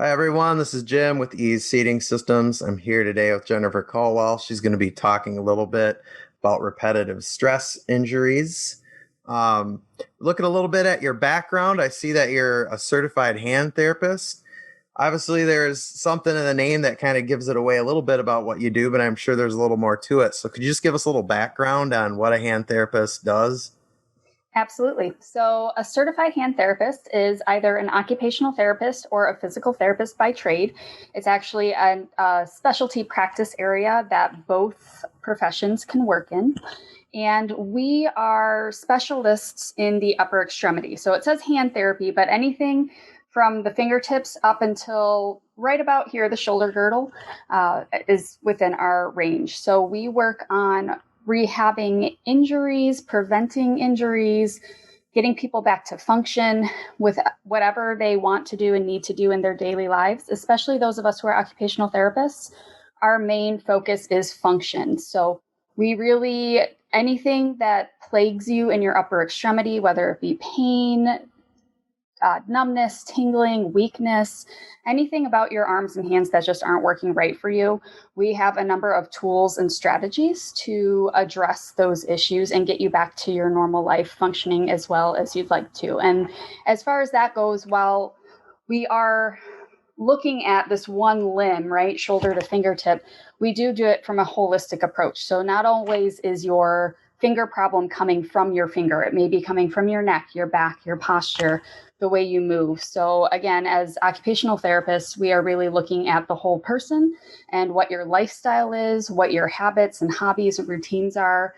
Hi, everyone. This is Jim with Ease Seating Systems. I'm here today with Jennifer Colwell. She's going to be talking a little bit about repetitive stress injuries. Looking a little bit at your background, I see that you're a certified hand therapist. Obviously, there's something in the name that kind of gives it away a little bit about what you do, but I'm sure there's a little more to it. So could you just give us a little background on what a hand therapist does? Absolutely. So, a certified hand therapist is either an occupational therapist or a physical therapist by trade. It's actually a specialty practice area that both professions can work in. And we are specialists in the upper extremity. So, it says hand therapy, but anything from the fingertips up until right about here, the shoulder girdle, is within our range. So, we work on rehabbing injuries, preventing injuries, getting people back to function with whatever they want to do and need to do in their daily lives, especially those of us who are occupational therapists. Our main focus is function. So we really, anything that plagues you in your upper extremity, whether it be pain, numbness, tingling, weakness, anything about your arms and hands that just aren't working right for you, we have a number of tools and strategies to address those issues and get you back to your normal life functioning as well as you'd like to. And as far as that goes, while we are looking at this one limb, right, shoulder to fingertip, we do it from a holistic approach. So not always is your finger problem coming from your finger. It may be coming from your neck, your back, your posture, the way you move. So again, as occupational therapists, we are really looking at the whole person and what your lifestyle is, what your habits and hobbies and routines are,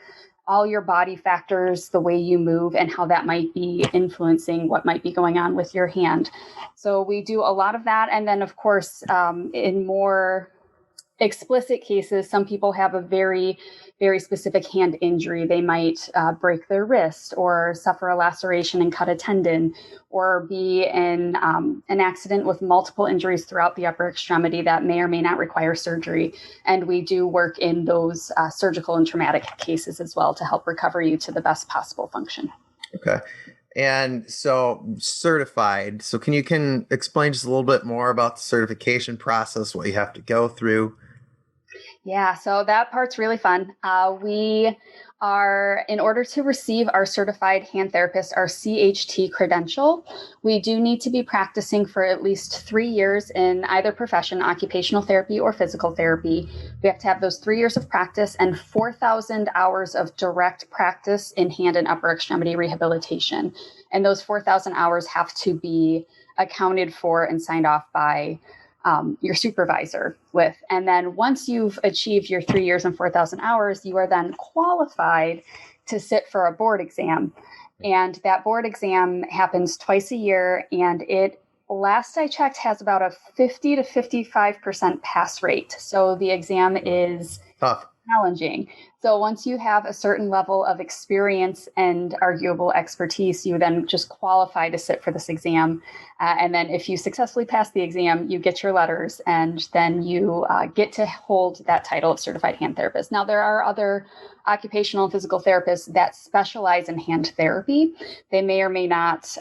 all your body factors, the way you move, and how that might be influencing what might be going on with your hand. So we do a lot of that. And then, of course, in more explicit cases, some people have a very, very specific hand injury. They might break their wrist or suffer a laceration and cut a tendon, or be in an accident with multiple injuries throughout the upper extremity that may or may not require surgery. And we do work in those surgical and traumatic cases as well to help recover you to the best possible function. Okay. And so certified. So can explain just a little bit more about the certification process, what you have to go through? Yeah, so that part's really fun. We are, in order to receive our certified hand therapist, our CHT credential, we do need to be practicing for at least 3 years in either profession, occupational therapy or physical therapy. We have to have those 3 years of practice and 4,000 hours of direct practice in hand and upper extremity rehabilitation. And those 4,000 hours have to be accounted for and signed off by your supervisor with. And then once you've achieved your 3 years and 4,000 hours, you are then qualified to sit for a board exam. And that board exam happens twice a year. And it, last I checked, has about a 50 to 55% pass rate. So the exam is Tough. challenging. So once you have a certain level of experience and arguable expertise, you then just qualify to sit for this exam. And then if you successfully pass the exam, you get your letters, and then you get to hold that title of certified hand therapist. Now, there are other occupational and physical therapists that specialize in hand therapy. They may or may not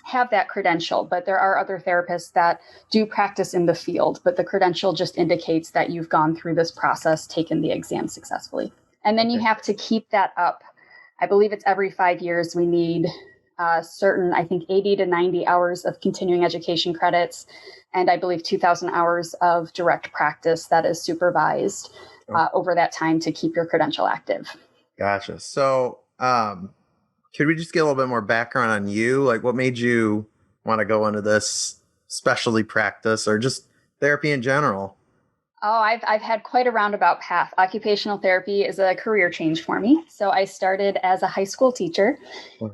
have that credential, but there are other therapists that do practice in the field, but the credential just indicates that you've gone through this process, taken the exam successfully. And then you have to keep that up. I believe it's every 5 years. We need certain, I think, 80 to 90 hours of continuing education credits, and I believe 2,000 hours of direct practice that is supervised over that time to keep your credential active. Gotcha. So, could we just get a little bit more background on you? Like, what made you want to go into this specialty practice or just therapy in general? Oh, I've had quite a roundabout path. Occupational therapy is a career change for me. So I started as a high school teacher,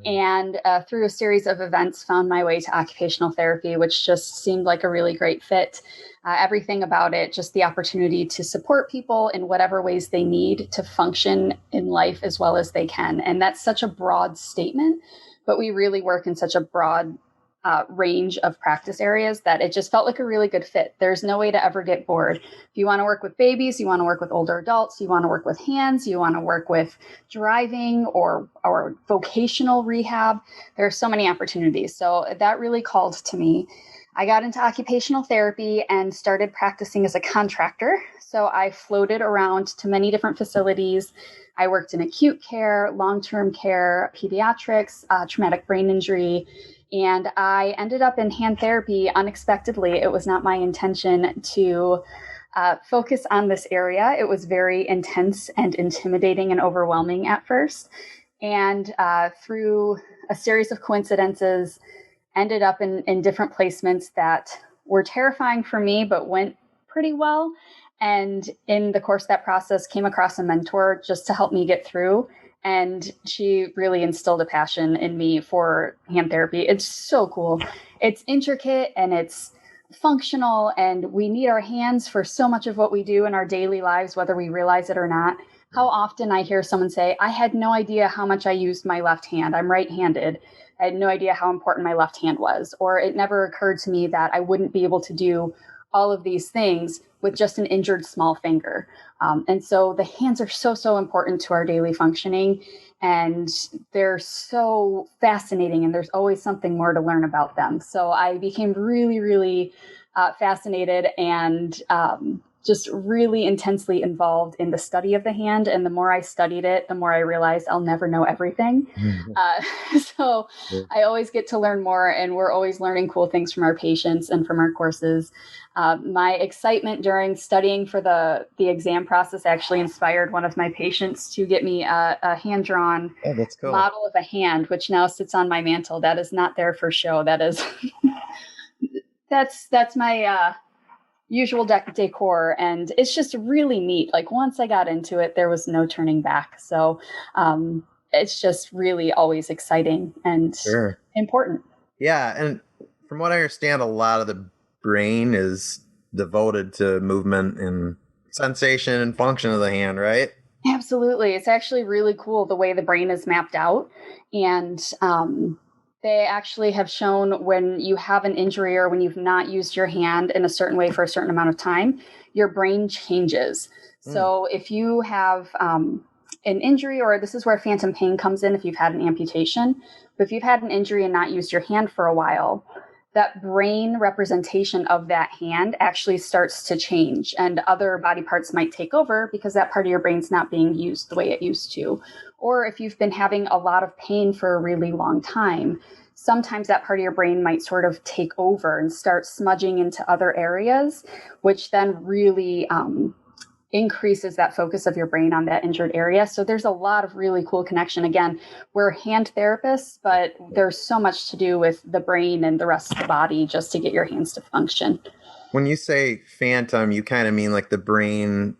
and through a series of events found my way to occupational therapy, which just seemed like a really great fit. Everything about it, just the opportunity to support people in whatever ways they need to function in life as well as they can. And that's such a broad statement, but we really work in such a broad range of practice areas that it just felt like a really good fit. There's no way to ever get bored. If you want to work with babies, you want to work with older adults, you want to work with hands, you want to work with driving or vocational rehab, there are so many opportunities. So that really called to me. I got into occupational therapy and started practicing as a contractor. So I floated around to many different facilities. I worked in acute care, long-term care, pediatrics, traumatic brain injury, and I ended up in hand therapy unexpectedly. It was not my intention to focus on this area. It was very intense and intimidating and overwhelming at first. And through a series of coincidences, ended up in different placements that were terrifying for me, but went pretty well. And in the course of that process, came across a mentor just to help me get through. And she really instilled a passion in me for hand therapy. It's so cool. It's intricate and it's functional, and we need our hands for so much of what we do in our daily lives, whether we realize it or not. How often I hear someone say, I had no idea how much I used my left hand. I'm right-handed. I had no idea how important my left hand was, or it never occurred to me that I wouldn't be able to do all of these things with just an injured small finger. And so the hands are so important to our daily functioning, and they're so fascinating, and there's always something more to learn about them. So I became really fascinated and just really intensely involved in the study of the hand. And the more I studied it, the more I realized I'll never know everything. So I always get to learn more, and we're always learning cool things from our patients and from our courses. My excitement during studying for the exam process actually inspired one of my patients to get me a hand-drawn model of a hand, which now sits on my mantle. That is not there for show. That is, that's my usual decor, and it's just really neat. Like once I got into it, there was no turning back. So it's just really always exciting and important. Yeah, and from what I understand, a lot of the brain is devoted to movement and sensation and function of the hand, right? Absolutely. It's actually really cool the way the brain is mapped out. And they actually have shown when you have an injury or when you've not used your hand in a certain way for a certain amount of time, your brain changes. So if you have an injury, or this is where phantom pain comes in if you've had an amputation, but if you've had an injury and not used your hand for a while, that brain representation of that hand actually starts to change, and other body parts might take over because that part of your brain's not being used the way it used to. Or if you've been having a lot of pain for a really long time, sometimes that part of your brain might sort of take over and start smudging into other areas, which then really increases that focus of your brain on that injured area. So there's a lot of really cool connection. Again, we're hand therapists, but there's so much to do with the brain and the rest of the body just to get your hands to function. When you say phantom, you kind of mean like the brain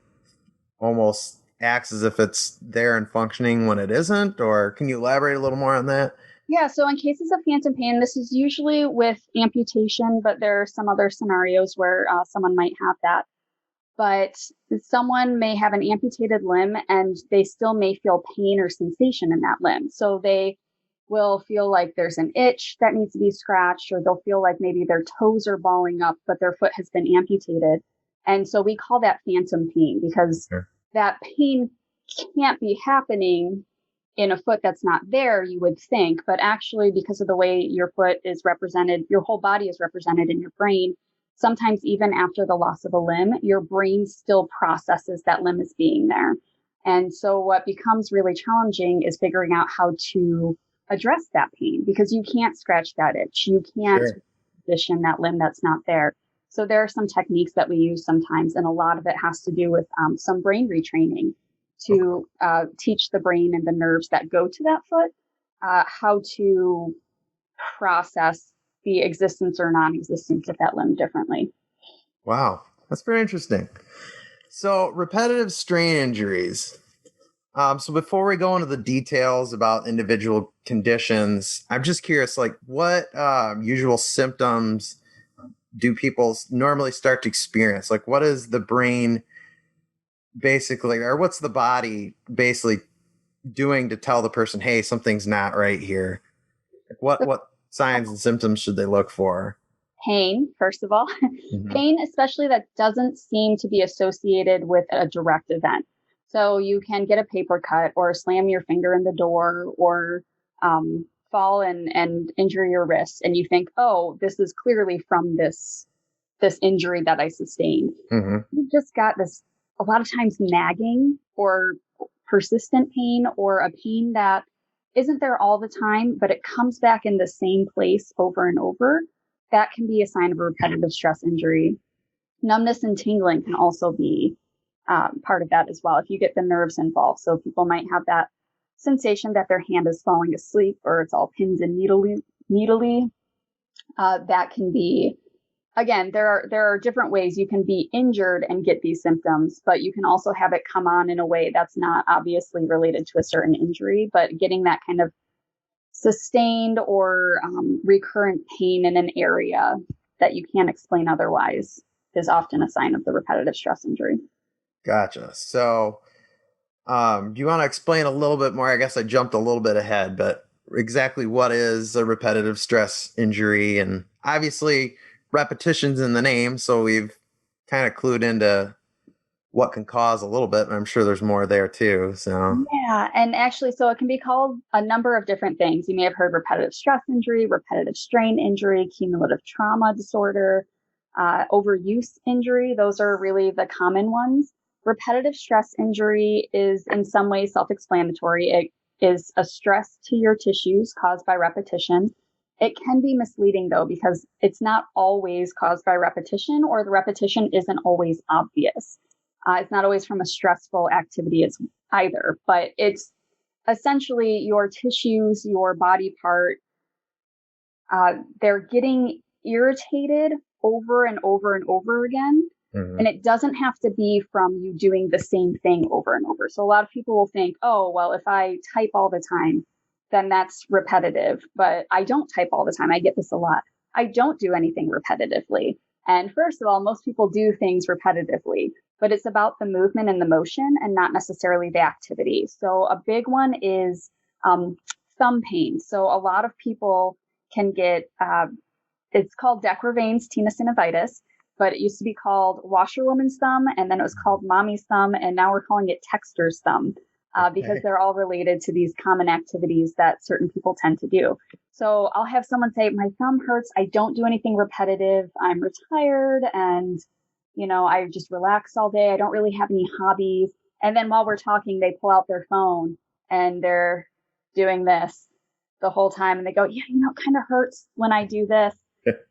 almost acts as if it's there and functioning when it isn't, or can you elaborate a little more on that? Yeah, so in cases of phantom pain, this is usually with amputation, but there are some other scenarios where someone might have that. But someone may have an amputated limb and they still may feel pain or sensation in that limb. So they will feel like there's an itch that needs to be scratched, or they'll feel like maybe their toes are balling up, but their foot has been amputated. And so we call that phantom pain because that pain can't be happening in a foot that's not there, you would think. But actually, because of the way your foot is represented, your whole body is represented in your brain. Sometimes even after the loss of a limb, your brain still processes that limb as being there. And so what becomes really challenging is figuring out how to address that pain, because you can't scratch that itch. You can't position that limb that's not there. So there are some techniques that we use sometimes, and a lot of it has to do with some brain retraining to teach the brain and the nerves that go to that foot how to process the existence or non-existence of that limb differently. Wow, that's very interesting. So repetitive strain injuries. So before we go into the details about individual conditions, I'm just curious, like what usual symptoms do people normally start to experience? Like what is the brain basically, or what's the body basically doing to tell the person, hey, something's not right here? What signs and symptoms should they look for? Pain, first of all. Pain, especially that doesn't seem to be associated with a direct event. So you can get a paper cut or slam your finger in the door or fall and injure your wrist and you think, oh, this is clearly from this injury that I sustained. Mm-hmm. You've just got this, a lot of times, nagging or persistent pain, or a pain that isn't there all the time, but it comes back in the same place over and over. That can be a sign of a repetitive stress injury. Numbness and tingling can also be part of that as well, if you get the nerves involved. So people might have that sensation that their hand is falling asleep, or it's all pins and needly. That can be, again, there are different ways you can be injured and get these symptoms, but you can also have it come on in a way that's not obviously related to a certain injury, but getting that kind of sustained or recurrent pain in an area that you can't explain otherwise is often a sign of the repetitive stress injury. Gotcha. So, do you want to explain a little bit more? I guess I jumped a little bit ahead, but exactly what is a repetitive stress injury? And obviously, repetition's in the name, so we've kind of clued into what can cause a little bit, and I'm sure there's more there too. So yeah, and actually, so it can be called a number of different things. You may have heard repetitive stress injury, repetitive strain injury, cumulative trauma disorder, overuse injury. Those are really the common ones. Repetitive stress injury is in some ways self-explanatory. It is a stress to your tissues caused by repetition. It can be misleading, though, because it's not always caused by repetition, or the repetition isn't always obvious. It's not always from a stressful activity either, but it's essentially your tissues, your body part, they're getting irritated over and over and over again. Mm-hmm. And it doesn't have to be from you doing the same thing over and over. So a lot of people will think, oh, well, if I type all the time, then that's repetitive. But I don't type all the time. I get this a lot. I don't do anything repetitively. And first of all, most people do things repetitively, but it's about the movement and the motion and not necessarily the activity. So a big one is thumb pain. So a lot of people can get, it's called Decravain's tenosynovitis, but it used to be called washerwoman's thumb, and then it was called mommy's thumb, and now we're calling it texter's thumb because they're all related to these common activities that certain people tend to do. So I'll have someone say, my thumb hurts. I don't do anything repetitive. I'm retired and, I just relax all day. I don't really have any hobbies. And then while we're talking, they pull out their phone and they're doing this the whole time. And they go, yeah, it kind of hurts when I do this.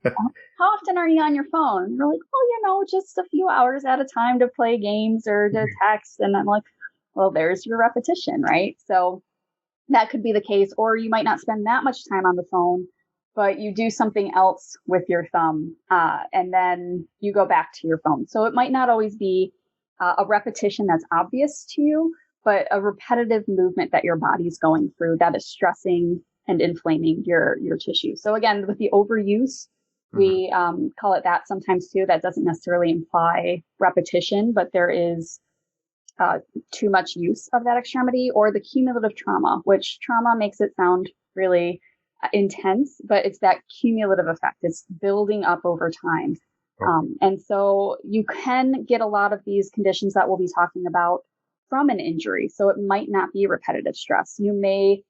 How often are you on your phone? And they're like, well, just a few hours at a time to play games or to text. And I'm like, well, there's your repetition, right? So that could be the case. Or you might not spend that much time on the phone, but you do something else with your thumb, and then you go back to your phone. So it might not always be a repetition that's obvious to you, but a repetitive movement that your body's going through that is stressing and inflaming your tissue. So again, with the overuse, we call it that sometimes too. That doesn't necessarily imply repetition, but there is too much use of that extremity. Or the cumulative trauma, which trauma makes it sound really intense, but it's that cumulative effect. It's building up over time. And so you can get a lot of these conditions that we'll be talking about from an injury. So it might not be repetitive stress. You may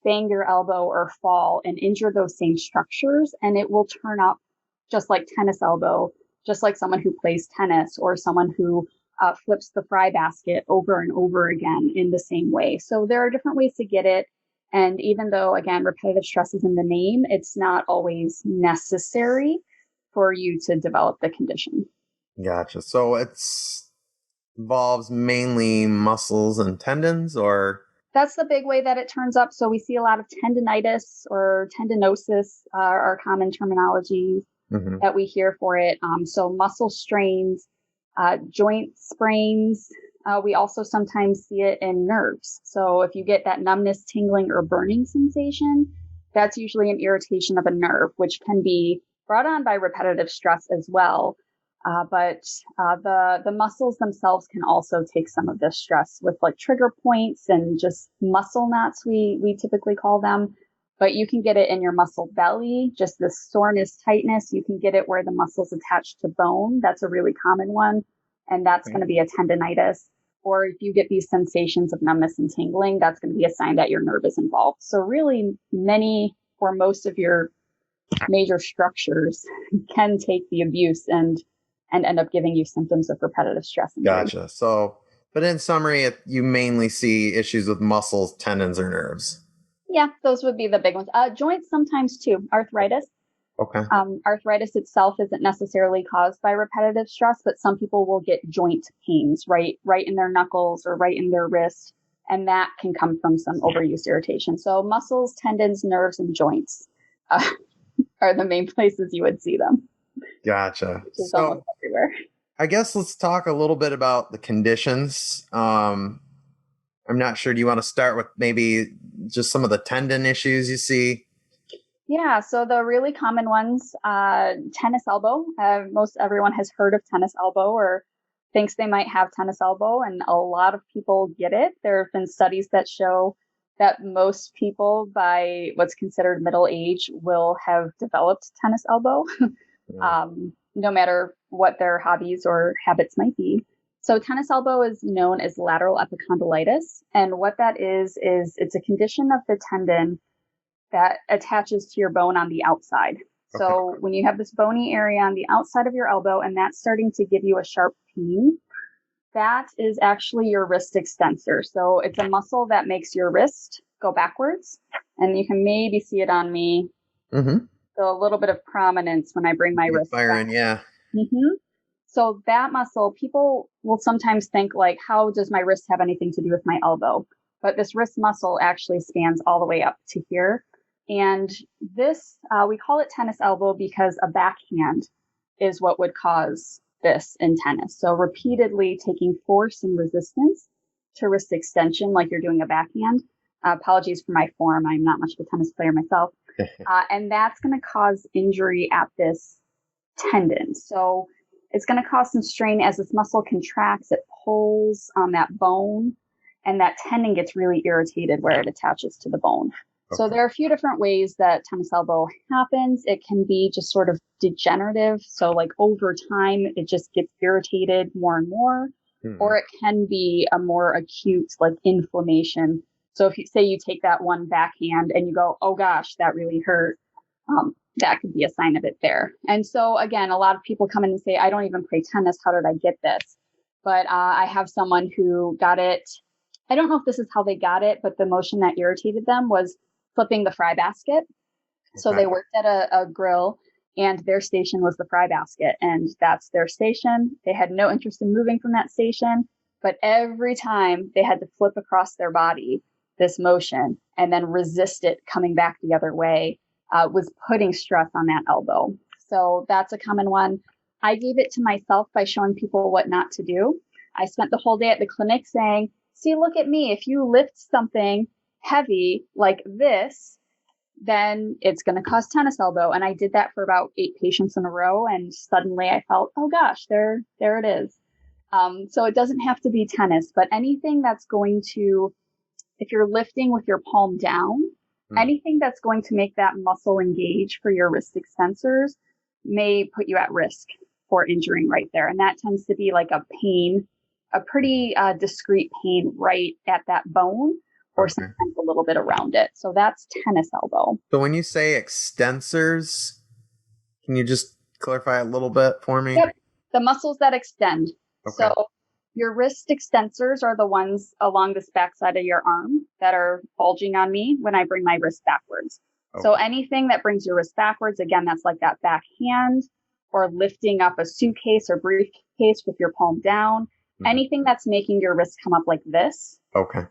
bang your elbow or fall and injure those same structures, and it will turn up just like tennis elbow, just like someone who plays tennis or someone who flips the fry basket over and over again in the same way. So there are different ways to get it. And even though, again, repetitive stress is in the name, it's not always necessary for you to develop the condition. Gotcha. So it's involves mainly muscles and tendons, or? That's the big way that it turns up. So we see a lot of tendinitis or tendinosis are common terminologies that we hear for it. So muscle strains, joint sprains. We also sometimes see it in nerves. So if you get that numbness, tingling, or burning sensation, that's usually an irritation of a nerve, which can be brought on by repetitive stress as well. But the muscles themselves can also take some of this stress with like trigger points and just muscle knots, we typically call them. But you can get it in your muscle belly, just this soreness, tightness. You can get it where the muscle's attached to bone. That's a really common one. And that's going to be a tendinitis. or if you get these sensations of numbness and tingling, that's going to be a sign that your nerve is involved. So really many or most of your major structures can take the abuse and end up giving you symptoms of repetitive stress injury. Gotcha. So, but in summary, you mainly see issues with muscles, tendons, or nerves. Yeah, those would be the big ones. Joints sometimes too. Arthritis. Okay. Arthritis itself isn't necessarily caused by repetitive stress, but some people will get joint pains right in their knuckles or right in their wrist, and that can come from some overuse irritation. So muscles, tendons, nerves, and joints are the main places you would see them. Gotcha. Which is almost everywhere. I guess let's talk a little bit about the conditions. I'm not sure. Do you want to start with maybe just some of the tendon issues you see? Yeah, so the really common ones, tennis elbow. Most everyone has heard of tennis elbow or thinks they might have tennis elbow, and a lot of people get it. There have been studies that show that most people by what's considered middle age will have developed tennis elbow, no matter what their hobbies or habits might be. So tennis elbow is known as lateral epicondylitis, and what that is it's a condition of the tendon that attaches to your bone on the outside. Okay. So when you have this bony area on the outside of your elbow and that's starting to give you a sharp pain, that is actually your wrist extensor. So it's a muscle that makes your wrist go backwards, and you can maybe see it on me. Mm-hmm. So a little bit of prominence when I bring my wrist firing, back. Yeah. Mm-hmm. So that muscle, people will sometimes think like, how does my wrist have anything to do with my elbow? But this wrist muscle actually spans all the way up to here. And this, we call it tennis elbow because a backhand is what would cause this in tennis. So repeatedly taking force and resistance to wrist extension like you're doing a backhand. Apologies for my form. I'm not much of a tennis player myself. And that's going to cause injury at this tendon. So it's going to cause some strain as this muscle contracts. It pulls on that bone, and that tendon gets really irritated where it attaches to the bone. So there are a few different ways that tennis elbow happens. It can be just sort of degenerative. So like over time, it just gets irritated more and more. Or it can be a more acute like inflammation. So if you say you take that one backhand and you go, oh gosh, that really hurt, that could be a sign of it there. And so again, a lot of people come in and say, I don't even play tennis. How did I get this? But I have someone who got it. I don't know if this is how they got it, but the motion that irritated them was flipping the fry basket. So they worked at a grill, and their station was the fry basket, and that's their station. They had no interest in moving from that station, but every time they had to flip across their body this motion and then resist it coming back the other way was putting stress on that elbow. So that's a common one. I gave it to myself by showing people what not to do. I spent the whole day at the clinic saying, see, look at me. If you lift something heavy like this, then it's going to cause tennis elbow. And I did that for about 8 patients in a row. And suddenly I felt, oh gosh, there it is. So it doesn't have to be tennis, but anything that's going to, if you're lifting with your palm down, anything that's going to make that muscle engage for your wrist extensors may put you at risk for injuring right there. And that tends to be like a pain, a pretty discrete pain right at that bone, or sometimes a little bit around it. So that's tennis elbow. So when you say extensors, can you just clarify a little bit for me? Yep. The muscles that extend. Okay. So your wrist extensors are the ones along this backside of your arm that are bulging on me when I bring my wrist backwards. Okay. So anything that brings your wrist backwards, again, that's like that back hand, or lifting up a suitcase or briefcase with your palm down. Anything that's making your wrist come up like this. Okay.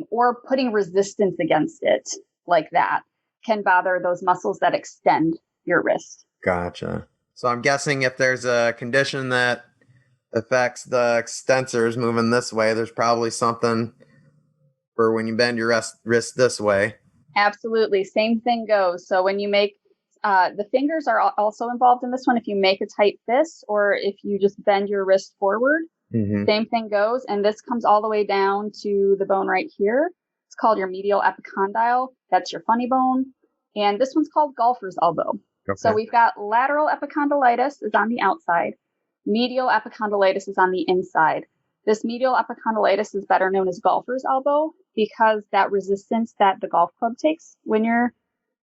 Or putting resistance against it like that can bother those muscles that extend your wrist. Gotcha. So I'm guessing if there's a condition that affects the extensors moving this way, there's probably something for when you bend your wrist this way. Absolutely. Same thing goes. So when you make, the fingers are also involved in this one. If you make a tight fist, or if you just bend your wrist forward, same thing goes. And this comes all the way down to the bone right here. It's called your medial epicondyle. That's your funny bone. And this one's called golfer's elbow. Okay. So we've got lateral epicondylitis is on the outside. Medial epicondylitis is on the inside. This medial epicondylitis is better known as golfer's elbow because that resistance that the golf club takes when you're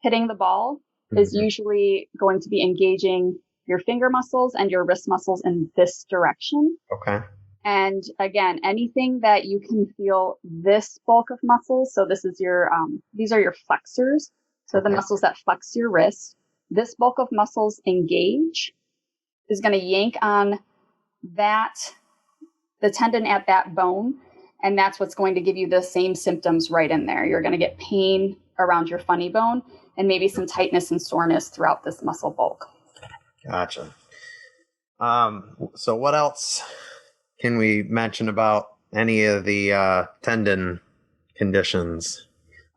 hitting the ball is usually going to be engaging your finger muscles and your wrist muscles in this direction. Okay. And again, anything that you can feel this bulk of muscles. So this is your, these are your flexors. So the muscles that flex your wrist, this bulk of muscles engage is going to yank on that, the tendon at that bone. And that's what's going to give you the same symptoms right in there. You're going to get pain around your funny bone and maybe some tightness and soreness throughout this muscle bulk. Gotcha. So what else can we mention about any of the tendon conditions?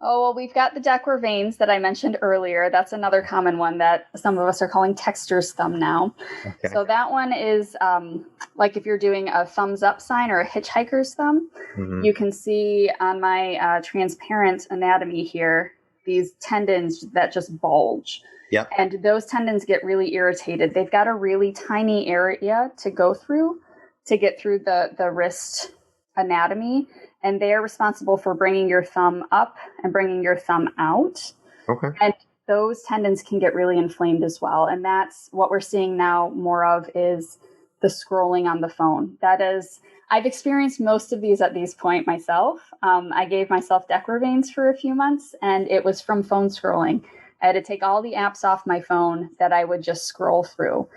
Oh, well, we've got the decorative veins that I mentioned earlier. That's another common one that some of us are calling texter's thumb now. Okay. So that one is like if you're doing a thumbs up sign or a hitchhiker's thumb, you can see on my transparent anatomy here, these tendons that just bulge. Yep. And those tendons get really irritated. They've got a really tiny area to go through to get through the wrist anatomy. And they are responsible for bringing your thumb up and bringing your thumb out. Okay. And those tendons can get really inflamed as well. And that's what we're seeing now more of is the scrolling on the phone. That is, I've experienced most of these at this point myself. I gave myself decorative veins for a few months, and it was from phone scrolling. I had to take all the apps off my phone that I would just scroll through.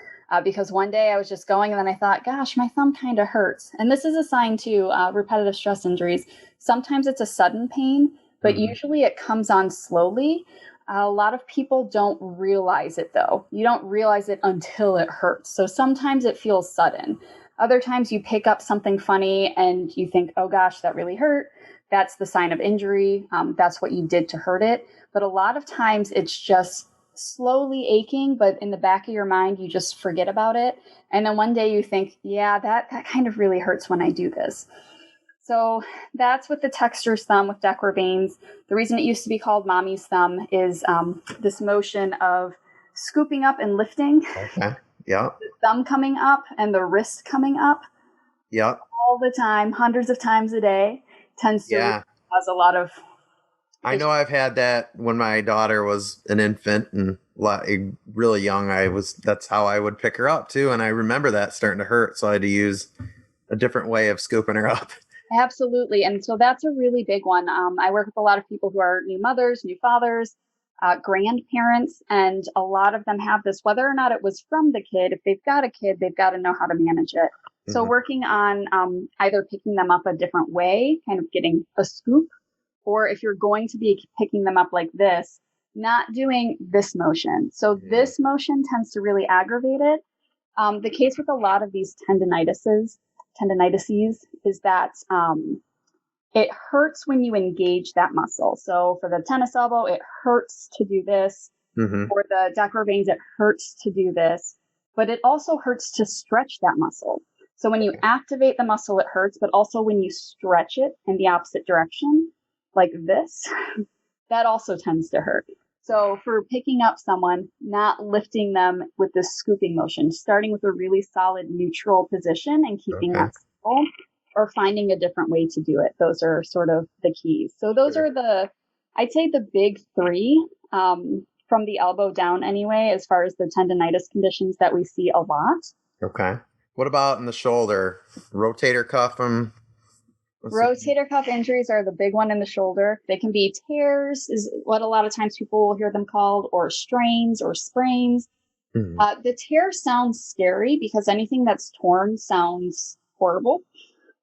Because one day I was just going and then I thought, gosh, my thumb kind of hurts. And this is a sign to repetitive stress injuries. Sometimes it's a sudden pain, but usually it comes on slowly. A lot of people don't realize it, though. You don't realize it until it hurts. So sometimes it feels sudden. Other times you pick up something funny and you think, oh, gosh, that really hurt. That's the sign of injury. That's what you did to hurt it. But a lot of times it's just slowly aching, but in the back of your mind, you just forget about it. And then one day you think, yeah, that kind of really hurts when I do this. So that's with the texter's thumb with decorative veins. The reason it used to be called mommy's thumb is this motion of scooping up and lifting. Okay. Yeah. The thumb coming up and the wrist coming up. Yeah. All the time, hundreds of times a day, tends to cause a lot of. I know I've had that when my daughter was an infant and really young. That's how I would pick her up too. And I remember that starting to hurt. So I had to use a different way of scooping her up. Absolutely. And so that's a really big one. I work with a lot of people who are new mothers, new fathers, grandparents, and a lot of them have this, whether or not it was from the kid. If they've got a kid, they've got to know how to manage it. So working on either picking them up a different way, kind of getting a scoop, or if you're going to be picking them up like this, not doing this motion. So this motion tends to really aggravate it. The case with a lot of these tendinitises is that it hurts when you engage that muscle. So for the tennis elbow, it hurts to do this. For the decorative veins, it hurts to do this. But it also hurts to stretch that muscle. So when you activate the muscle, it hurts, but also when you stretch it in the opposite direction, like this, that also tends to hurt. So for picking up someone, not lifting them with this scooping motion, starting with a really solid neutral position and keeping that stable, or finding a different way to do it. Those are sort of the keys. So those are I'd say the big three from the elbow down anyway, as far as the tendinitis conditions that we see a lot. Okay. What about in the shoulder? Rotator cuff? Rotator cuff injuries are the big one in the shoulder. They can be tears, is what a lot of times people will hear them called, or strains or sprains. The tear sounds scary because anything that's torn sounds horrible.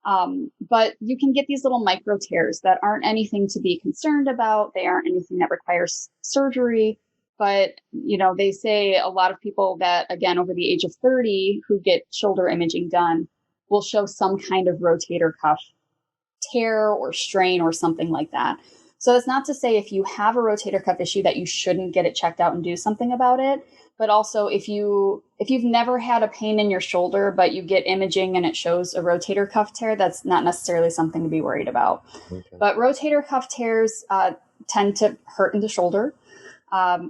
But you can get these little micro tears that aren't anything to be concerned about. They aren't anything that requires surgery. But, they say a lot of people that, again, over the age of 30 who get shoulder imaging done will show some kind of rotator cuff tear or strain or something like that. So that's not to say if you have a rotator cuff issue that you shouldn't get it checked out and do something about it. But also if you've never had a pain in your shoulder, but you get imaging and it shows a rotator cuff tear, that's not necessarily something to be worried about. Okay. But rotator cuff tears tend to hurt in the shoulder.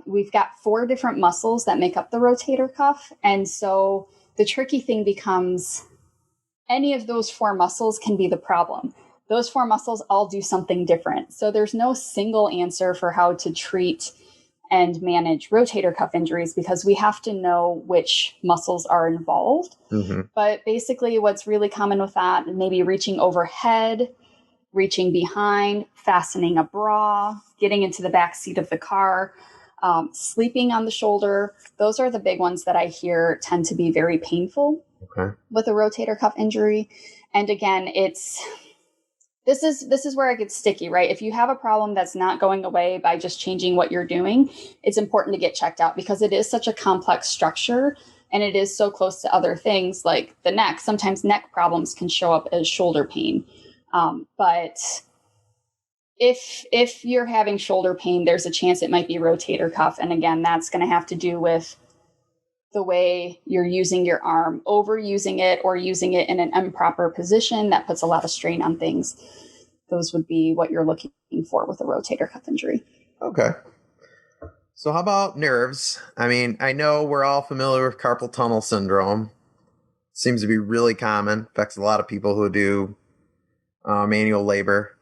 We've got 4 different muscles that make up the rotator cuff. And so the tricky thing becomes any of those four muscles can be the problem. Those four muscles all do something different. So there's no single answer for how to treat and manage rotator cuff injuries because we have to know which muscles are involved. Mm-hmm. But basically what's really common with that, maybe reaching overhead, reaching behind, fastening a bra, getting into the back seat of the car, sleeping on the shoulder. Those are the big ones that I hear tend to be very painful with a rotator cuff injury. And again, this is where it gets sticky, right? If you have a problem that's not going away by just changing what you're doing, it's important to get checked out because it is such a complex structure and it is so close to other things like the neck. Sometimes neck problems can show up as shoulder pain. But if you're having shoulder pain, there's a chance it might be rotator cuff. And again, that's going to have to do with the way you're using your arm, overusing it or using it in an improper position that puts a lot of strain on things. Those would be what you're looking for with a rotator cuff injury. Okay. So how about nerves? I mean, I know we're all familiar with carpal tunnel syndrome. Seems to be really common, affects a lot of people who do manual labor.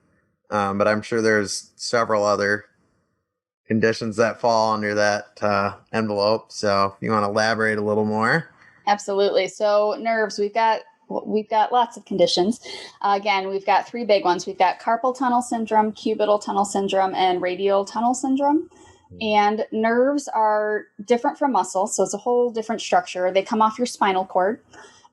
But I'm sure there's several other conditions that fall under that envelope. So if you want to elaborate a little more. Absolutely. So nerves, we've got lots of conditions. Again, we've got three big ones. We've got carpal tunnel syndrome, cubital tunnel syndrome, and radial tunnel syndrome. And nerves are different from muscles. So it's a whole different structure. They come off your spinal cord.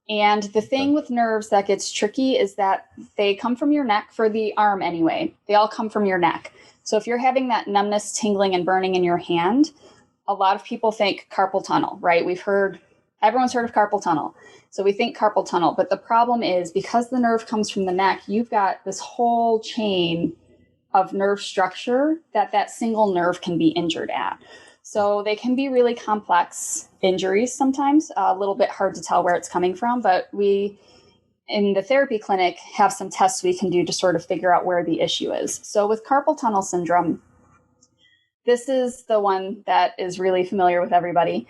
And the thing with nerves that gets tricky is that they come from your neck for the arm anyway. They all come from your neck. So if you're having that numbness, tingling, and burning in your hand, a lot of people think carpal tunnel, right? Everyone's heard of carpal tunnel. So we think carpal tunnel. But the problem is because the nerve comes from the neck, you've got this whole chain of nerve structure that single nerve can be injured at. So they can be really complex injuries sometimes, a little bit hard to tell where it's coming from, but we in the therapy clinic have some tests we can do to sort of figure out where the issue is. So with carpal tunnel syndrome, this is the one that is really familiar with everybody.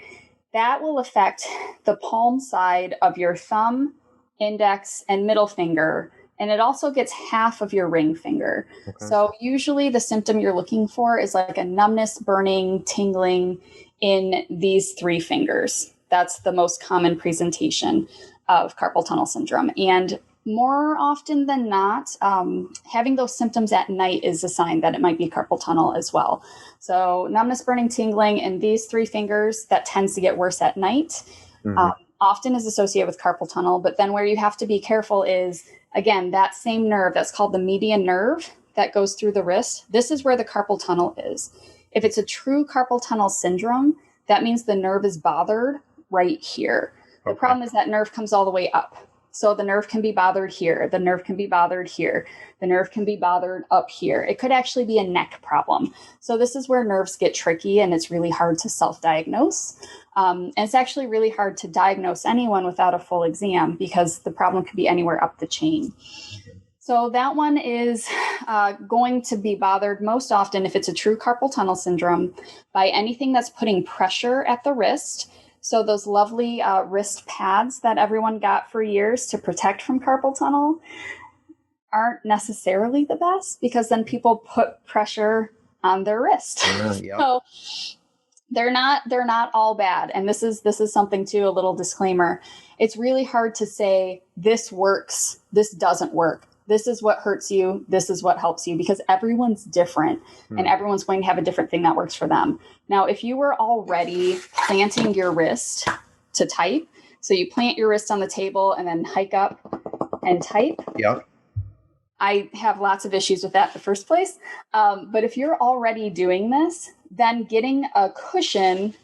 That will affect the palm side of your thumb, index, and middle finger. And it also gets half of your ring finger. Okay. So usually the symptom you're looking for is like a numbness, burning, tingling in these three fingers. That's the most common presentation of carpal tunnel syndrome. And more often than not, having those symptoms at night is a sign that it might be carpal tunnel as well. So numbness, burning, tingling in these three fingers, that tends to get worse at night. Often is associated with carpal tunnel. But then where you have to be careful is, again, that same nerve that's called the median nerve that goes through the wrist. This is where the carpal tunnel is. If it's a true carpal tunnel syndrome, that means the nerve is bothered right here. The problem is that nerve comes all the way up. So the nerve can be bothered here. The nerve can be bothered here. The nerve can be bothered up here. It could actually be a neck problem. So this is where nerves get tricky and it's really hard to self-diagnose. And it's actually really hard to diagnose anyone without a full exam because the problem could be anywhere up the chain. So that one is going to be bothered most often if it's a true carpal tunnel syndrome by anything that's putting pressure at the wrist. So those lovely wrist pads that everyone got for years to protect from carpal tunnel aren't necessarily the best because then people put pressure on their wrist. Yep. So they're not all bad. And this is something too, a little disclaimer. It's really hard to say this works, this doesn't work. This is what hurts you. This is what helps you because everyone's different and everyone's going to have a different thing that works for them. Now, if you were already planting your wrist to type, so you plant your wrist on the table and then hike up and type. Yep. I have lots of issues with that in the first place. But if you're already doing this, then getting a cushion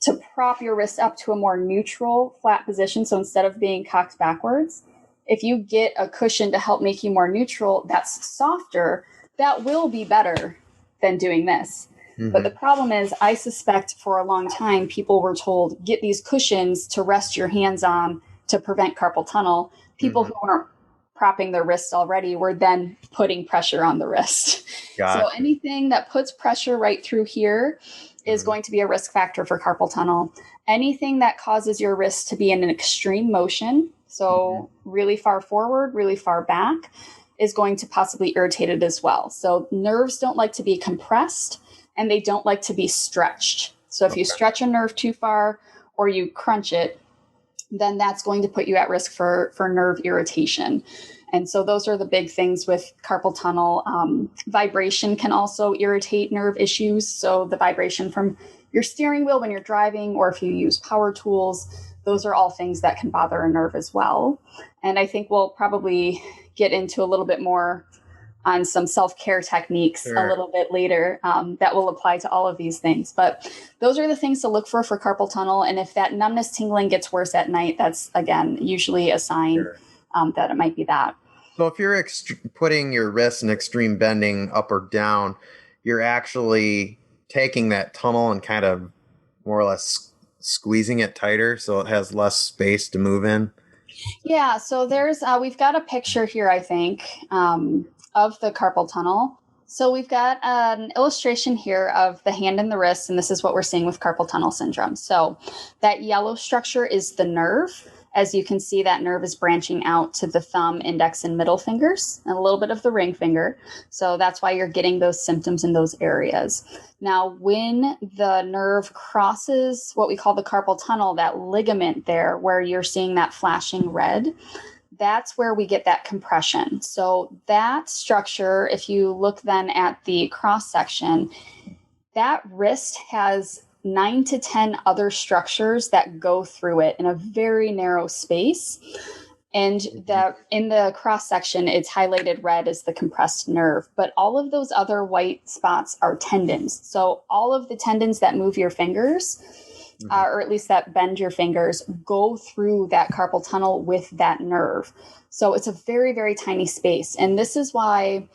to prop your wrist up to a more neutral, flat position. So instead of being cocked backwards, if you get a cushion to help make you more neutral, that's softer, that will be better than doing this. But the problem is, I suspect for a long time, people were told, get these cushions to rest your hands on to prevent carpal tunnel. People who weren't propping their wrists already were then putting pressure on the wrist. So anything that puts pressure right through here is going to be a risk factor for carpal tunnel. Anything that causes your wrist to be in an extreme motion, So really far forward, really far back is going to possibly irritate it as well. So nerves don't like to be compressed and they don't like to be stretched. So if you stretch a nerve too far or you crunch it, then that's going to put you at risk for nerve irritation. And so those are the big things with carpal tunnel. Vibration can also irritate nerve issues. So the vibration from your steering wheel when you're driving, or if you use power tools, those are all things that can bother a nerve as well. And I think we'll probably get into a little bit more on some self-care techniques a little bit later that will apply to all of these things. But those are the things to look for carpal tunnel. And if that numbness tingling gets worse at night, that's, again, usually a sign that it might be that. So if you're putting your wrist in extreme bending up or down, you're actually taking that tunnel and kind of more or less squeezing it tighter so it has less space to move in. Yeah, so there's we've got a picture here, I think, of the carpal tunnel. So we've got an illustration here of the hand and the wrist, and this is what we're seeing with carpal tunnel syndrome. So that yellow structure is the nerve. As you can see, that nerve is branching out to the thumb, index, and middle fingers, and a little bit of the ring finger. So that's why you're getting those symptoms in those areas. Now, when the nerve crosses what we call the carpal tunnel, that ligament there where you're seeing that flashing red, that's where we get that compression. So that structure, if you look then at the cross section, that wrist has 9 to 10 other structures that go through it in a very narrow space. And that in the cross section, it's highlighted red as the compressed nerve. But all of those other white spots are tendons. So all of the tendons that move your fingers, or at least that bend your fingers, go through that carpal tunnel with that nerve. So it's a very, very tiny space. And this is why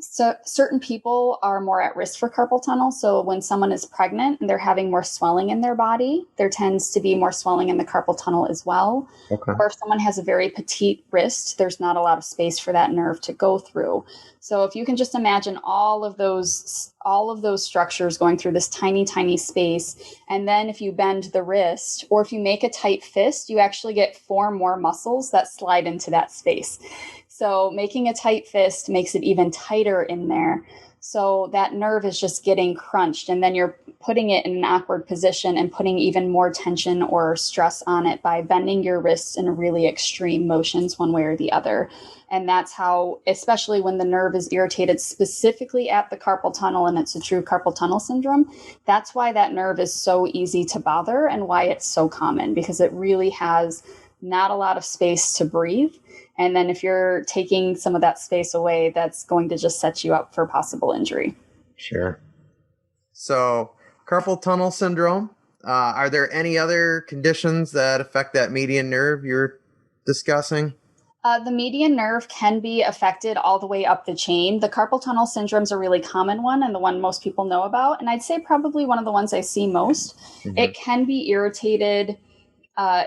certain people are more at risk for carpal tunnel. So when someone is pregnant and they're having more swelling in their body, there tends to be more swelling in the carpal tunnel as well. Okay. Or if someone has a very petite wrist, there's not a lot of space for that nerve to go through. So if you can just imagine all of those structures going through this tiny, tiny space, and then if you bend the wrist or if you make a tight fist, you actually get 4 more muscles that slide into that space. So making a tight fist makes it even tighter in there. So that nerve is just getting crunched, and then you're putting it in an awkward position and putting even more tension or stress on it by bending your wrists in really extreme motions one way or the other. And that's how, especially when the nerve is irritated specifically at the carpal tunnel and it's a true carpal tunnel syndrome, that's why that nerve is so easy to bother and why it's so common, because it really has not a lot of space to breathe. And then if you're taking some of that space away, that's going to just set you up for possible injury. Sure. So carpal tunnel syndrome, are there any other conditions that affect that median nerve you're discussing? The median nerve can be affected all the way up the chain. The carpal tunnel syndrome is a really common one and the one most people know about. And I'd say probably one of the ones I see most. Mm-hmm. It can be irritated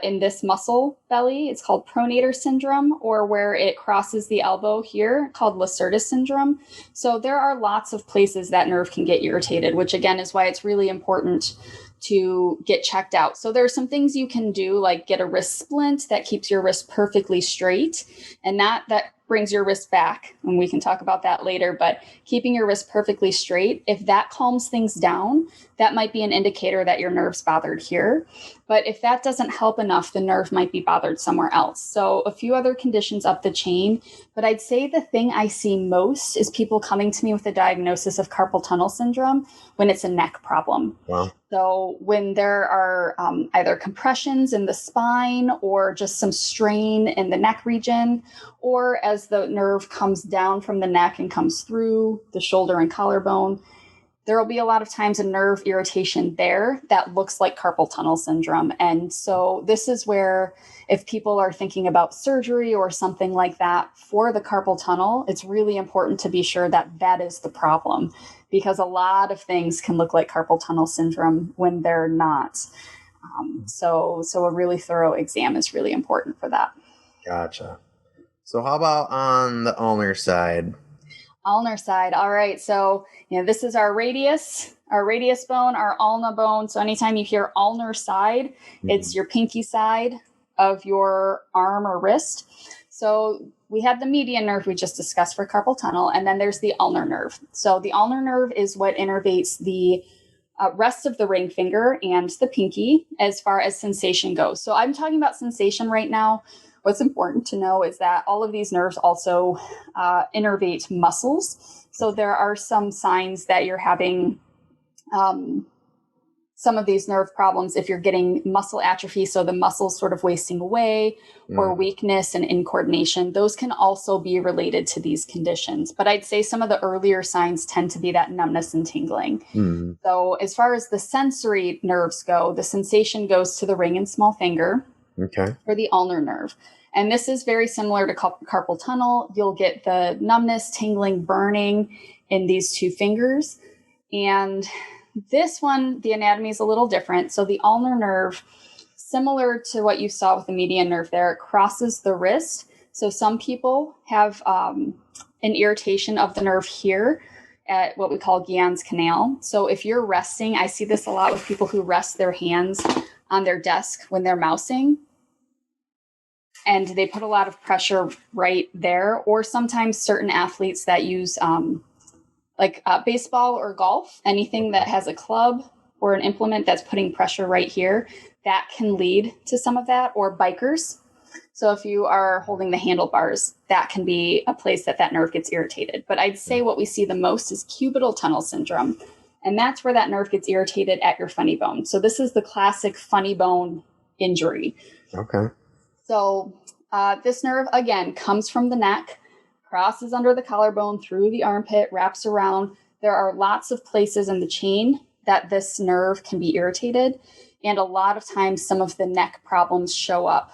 in this muscle belly. It's called pronator syndrome, or where it crosses the elbow here, called Lacerta syndrome. So there are lots of places that nerve can get irritated, which again is why it's really important to get checked out. So there are some things you can do, like get a wrist splint that keeps your wrist perfectly straight, and that brings your wrist back, and we can talk about that later. But keeping your wrist perfectly straight, if that calms things down, that might be an indicator that your nerve's bothered here. But if that doesn't help enough, the nerve might be bothered somewhere else. So a few other conditions up the chain, but I'd say the thing I see most is people coming to me with a diagnosis of carpal tunnel syndrome when it's a neck problem. Wow. So when there are either compressions in the spine or just some strain in the neck region, or as the nerve comes down from the neck and comes through the shoulder and collarbone, there will be a lot of times a nerve irritation there that looks like carpal tunnel syndrome. And so this is where, if people are thinking about surgery or something like that for the carpal tunnel, it's really important to be sure that that is the problem, because a lot of things can look like carpal tunnel syndrome when they're not. So a really thorough exam is really important for that. Gotcha. So how about on the ulnar side? Ulnar side. All right. So, this is our radius bone, our ulna bone. So anytime you hear ulnar side, it's your pinky side. of your arm or wrist. So we have the median nerve we just discussed for carpal tunnel, and then there's the ulnar nerve. So the ulnar nerve is what innervates the rest of the ring finger and the pinky as far as sensation goes. So I'm talking about sensation right now. What's important to know is that all of these nerves also innervate muscles. So there are some signs that you're having some of these nerve problems if you're getting muscle atrophy, so the muscles sort of wasting away, or weakness and incoordination. Those can also be related to these conditions. But I'd say some of the earlier signs tend to be that numbness and tingling. So as far as the sensory nerves go, the sensation goes to the ring and small finger for the ulnar nerve. And this is very similar to carpal tunnel. You'll get the numbness, tingling, burning in these two fingers. And this one, the anatomy is a little different. So the ulnar nerve, similar to what you saw with the median nerve there, it crosses the wrist. So some people have an irritation of the nerve here at what we call Guillen's canal. So if you're resting, I see this a lot with people who rest their hands on their desk when they're mousing, and they put a lot of pressure right there. Or sometimes certain athletes that use baseball or golf, anything that has a club or an implement that's putting pressure right here, that can lead to some of that. Or bikers. So if you are holding the handlebars, that can be a place that nerve gets irritated. But I'd say what we see the most is cubital tunnel syndrome. And that's where that nerve gets irritated at your funny bone. So this is the classic funny bone injury. Okay. So this nerve, again, comes from the neck, crosses under the collarbone, through the armpit, wraps around. There are lots of places in the chain that this nerve can be irritated. And a lot of times some of the neck problems show up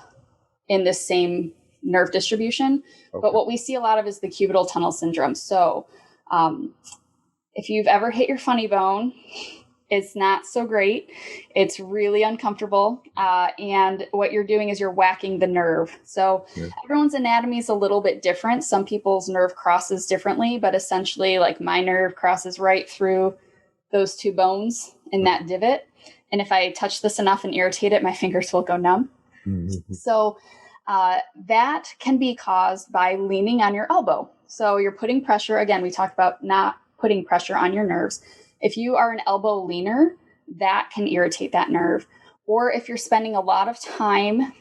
in this same nerve distribution. Okay. But what we see a lot of is the cubital tunnel syndrome. So if you've ever hit your funny bone, it's not so great. It's really uncomfortable. And what you're doing is you're whacking the nerve. So everyone's anatomy is a little bit different. Some people's nerve crosses differently, but essentially like my nerve crosses right through those two bones in that divot. And if I touch this enough and irritate it, my fingers will go numb. So that can be caused by leaning on your elbow. So you're putting pressure. Again, we talked about not putting pressure on your nerves. If you are an elbow leaner, that can irritate that nerve. Or if you're spending a lot of time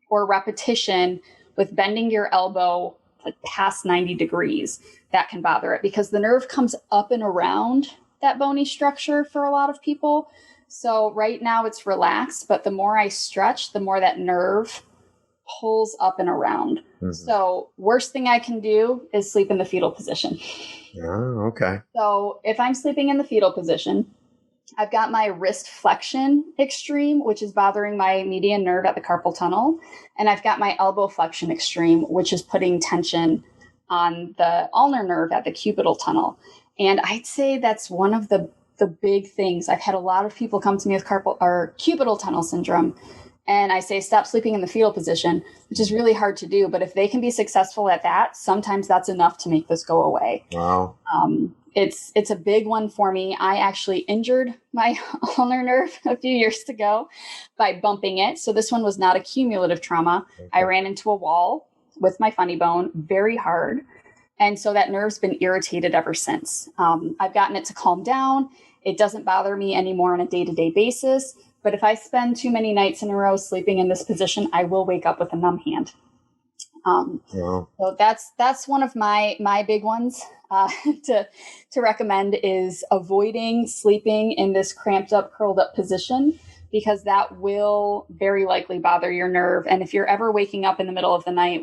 or repetition with bending your elbow like past 90 degrees, that can bother it, because the nerve comes up and around that bony structure for a lot of people. So right now it's relaxed, but the more I stretch, the more that nerve pulls up and around. So worst thing I can do is sleep in the fetal position. Oh, okay. So if I'm sleeping in the fetal position, I've got my wrist flexion extreme, which is bothering my median nerve at the carpal tunnel. And I've got my elbow flexion extreme, which is putting tension on the ulnar nerve at the cubital tunnel. And I'd say that's one of the big things. I've had a lot of people come to me with carpal or cubital tunnel syndrome. And I say, stop sleeping in the fetal position, which is really hard to do. But if they can be successful at that, sometimes that's enough to make this go away. Wow. It's a big one for me. I actually injured my ulnar nerve a few years ago by bumping it. So this one was not a cumulative trauma. Okay. I ran into a wall with my funny bone very hard. And so that nerve's been irritated ever since. I've gotten it to calm down. It doesn't bother me anymore on a day-to-day basis. But if I spend too many nights in a row sleeping in this position, I will wake up with a numb hand. So that's one of my big ones to recommend, is avoiding sleeping in this cramped up, curled up position, because that will very likely bother your nerve. And if you're ever waking up in the middle of the night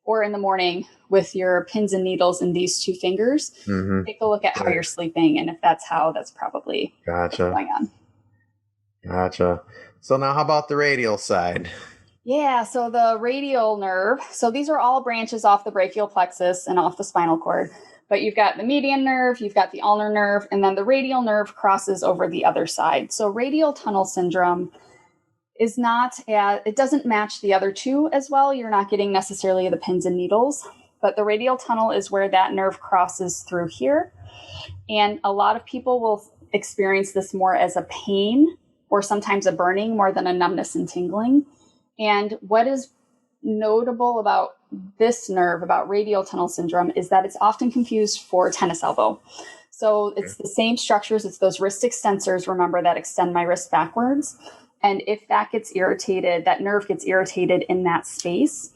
or in the morning with your pins and needles in these two fingers, take a look at how you're sleeping. And if that's probably what's going on. Gotcha. So now how about the radial side? Yeah, so the radial nerve. So these are all branches off the brachial plexus and off the spinal cord. But you've got the median nerve, you've got the ulnar nerve, and then the radial nerve crosses over the other side. So radial tunnel syndrome is it doesn't match the other two as well. You're not getting necessarily the pins and needles, but the radial tunnel is where that nerve crosses through here. And a lot of people will experience this more as a pain or sometimes a burning more than a numbness and tingling. And what is notable about this nerve, about radial tunnel syndrome, is that it's often confused for tennis elbow. So it's the same structures. It's those wrist extensors, remember, that extend my wrist backwards. And if that gets irritated, that nerve gets irritated in that space,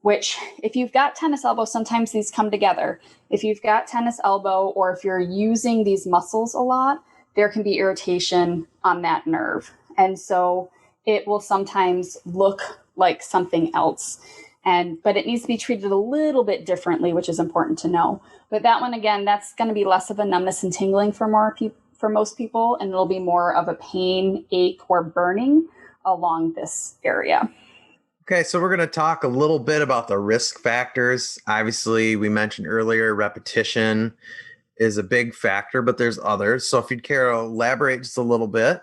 which if you've got tennis elbow, sometimes these come together. If you've got tennis elbow, or if you're using these muscles a lot, there can be irritation on that nerve. And so it will sometimes look like something else. But it needs to be treated a little bit differently, which is important to know. But that one, again, that's going to be less of a numbness and tingling for most people, and it'll be more of a pain, ache, or burning along this area. Okay, so we're going to talk a little bit about the risk factors. Obviously, we mentioned earlier, repetition is a big factor, but there's others. So if you'd care to elaborate just a little bit.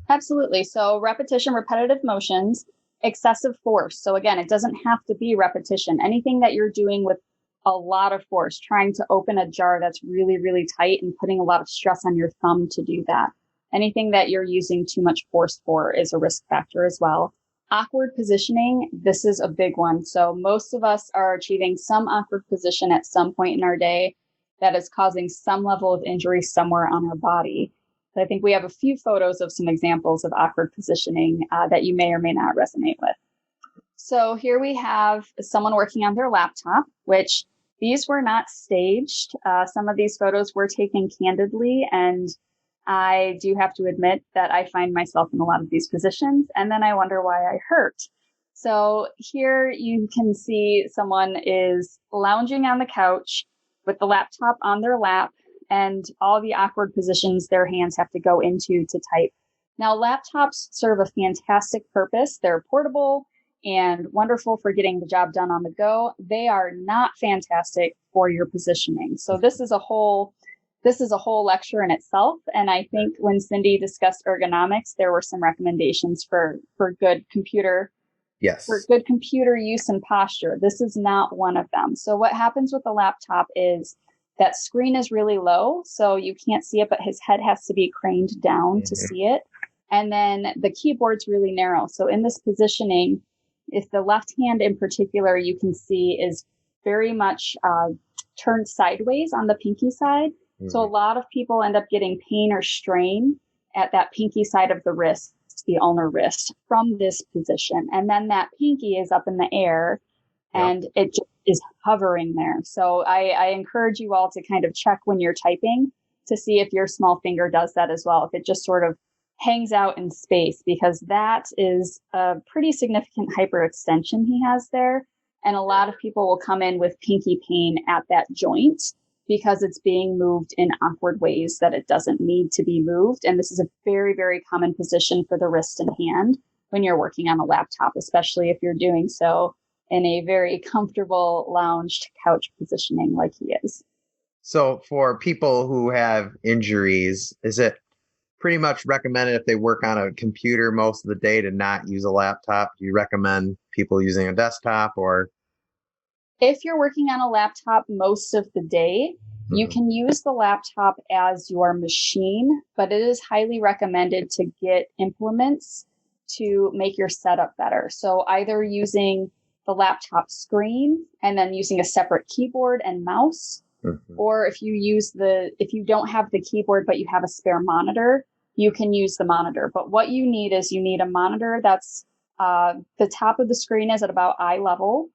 Absolutely. So repetition, repetitive motions, excessive force. So again, it doesn't have to be repetition. Anything that you're doing with a lot of force, trying to open a jar that's really, really tight and putting a lot of stress on your thumb to do that. Anything that you're using too much force for is a risk factor as well. Awkward positioning, this is a big one. So most of us are achieving some awkward position at some point in our day that is causing some level of injury somewhere on our body. So I think we have a few photos of some examples of awkward positioning that you may or may not resonate with. So here we have someone working on their laptop, which these were not staged. Some of these photos were taken candidly, and I do have to admit that I find myself in a lot of these positions, and then I wonder why I hurt. So here you can see someone is lounging on the couch with the laptop on their lap, and all the awkward positions their hands have to go into to type. Now, laptops serve a fantastic purpose. They're portable and wonderful for getting the job done on the go. They are not fantastic for your positioning. So this is a whole lecture in itself. And I think when Cindy discussed ergonomics, there were some recommendations for good computer for good computer use and posture. This is not one of them. So what happens with the laptop is that screen is really low, so you can't see it, but his head has to be craned down to see it. And then the keyboard's really narrow. So in this positioning, if the left hand in particular, you can see is very much turned sideways on the pinky side. So a lot of people end up getting pain or strain at that pinky side of the wrist, the ulnar wrist, from this position. And then that pinky is up in the air and it just is hovering there. So I encourage you all to kind of check when you're typing to see if your small finger does that as well, if it just sort of hangs out in space, because that is a pretty significant hyperextension he has there. And a lot of people will come in with pinky pain at that joint because it's being moved in awkward ways that it doesn't need to be moved. And this is a very, very common position for the wrist and hand when you're working on a laptop, especially if you're doing so in a very comfortable lounged couch positioning like he is. So for people who have injuries, is it pretty much recommended if they work on a computer most of the day to not use a laptop? Do you recommend people using a desktop? Or if you're working on a laptop most of the day, you can use the laptop as your machine, but it is highly recommended to get implements to make your setup better. So either using the laptop screen and then using a separate keyboard and mouse, or if you don't have the keyboard but you have a spare monitor, you can use the monitor. But what you need is you need a monitor that's the top of the screen is at about eye level.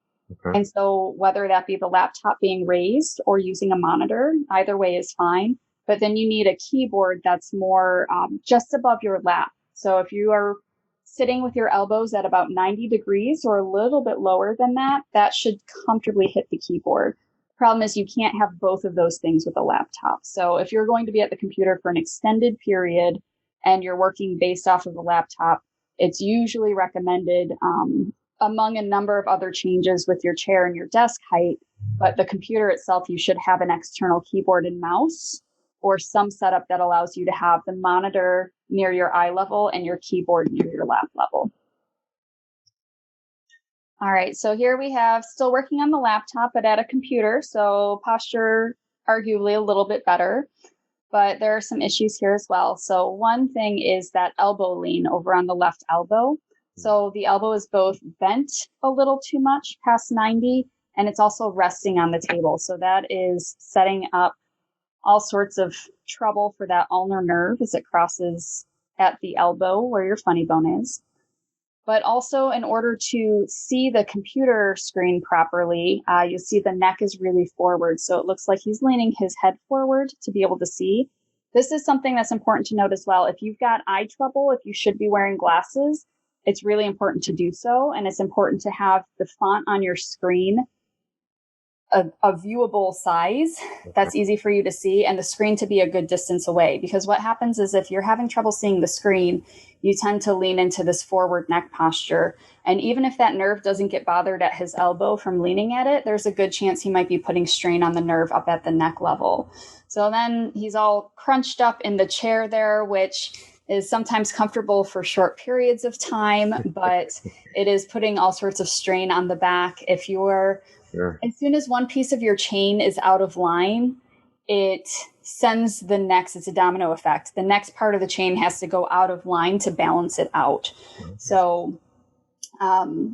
And so whether that be the laptop being raised or using a monitor, either way is fine. But then you need a keyboard that's more just above your lap. So if you are sitting with your elbows at about 90 degrees or a little bit lower than that, that should comfortably hit the keyboard. Problem is you can't have both of those things with a laptop. So if you're going to be at the computer for an extended period and you're working based off of a laptop, it's usually recommended among a number of other changes with your chair and your desk height. But the computer itself, you should have an external keyboard and mouse or some setup that allows you to have the monitor near your eye level and your keyboard near your lap level. All right, so here we have still working on the laptop, but at a computer. So posture, arguably a little bit better, but there are some issues here as well. So one thing is that elbow lean over on the left elbow. So the elbow is both bent a little too much past 90, and it's also resting on the table. So that is setting up all sorts of trouble for that ulnar nerve as it crosses at the elbow where your funny bone is. But also, in order to see the computer screen properly, you see the neck is really forward. So it looks like he's leaning his head forward to be able to see. This is something that's important to note as well. If you've got eye trouble, if you should be wearing glasses, it's really important to do so. And it's important to have the font on your screen a viewable size that's easy for you to see, and the screen to be a good distance away. Because what happens is if you're having trouble seeing the screen, you tend to lean into this forward neck posture. And even if that nerve doesn't get bothered at his elbow from leaning at it, there's a good chance he might be putting strain on the nerve up at the neck level. So then he's all crunched up in the chair there, which is sometimes comfortable for short periods of time, but it is putting all sorts of strain on the back. If you're As soon as one piece of your chain is out of line, it sends the next, it's a domino effect. The next part of the chain has to go out of line to balance it out. So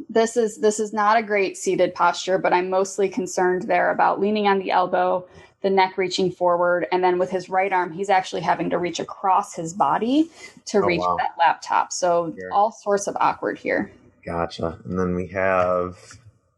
this is not a great seated posture, but I'm mostly concerned there about leaning on the elbow, the neck reaching forward, and then with his right arm, he's actually having to reach across his body to reach that laptop. So all sorts of awkward here. Gotcha. And then we have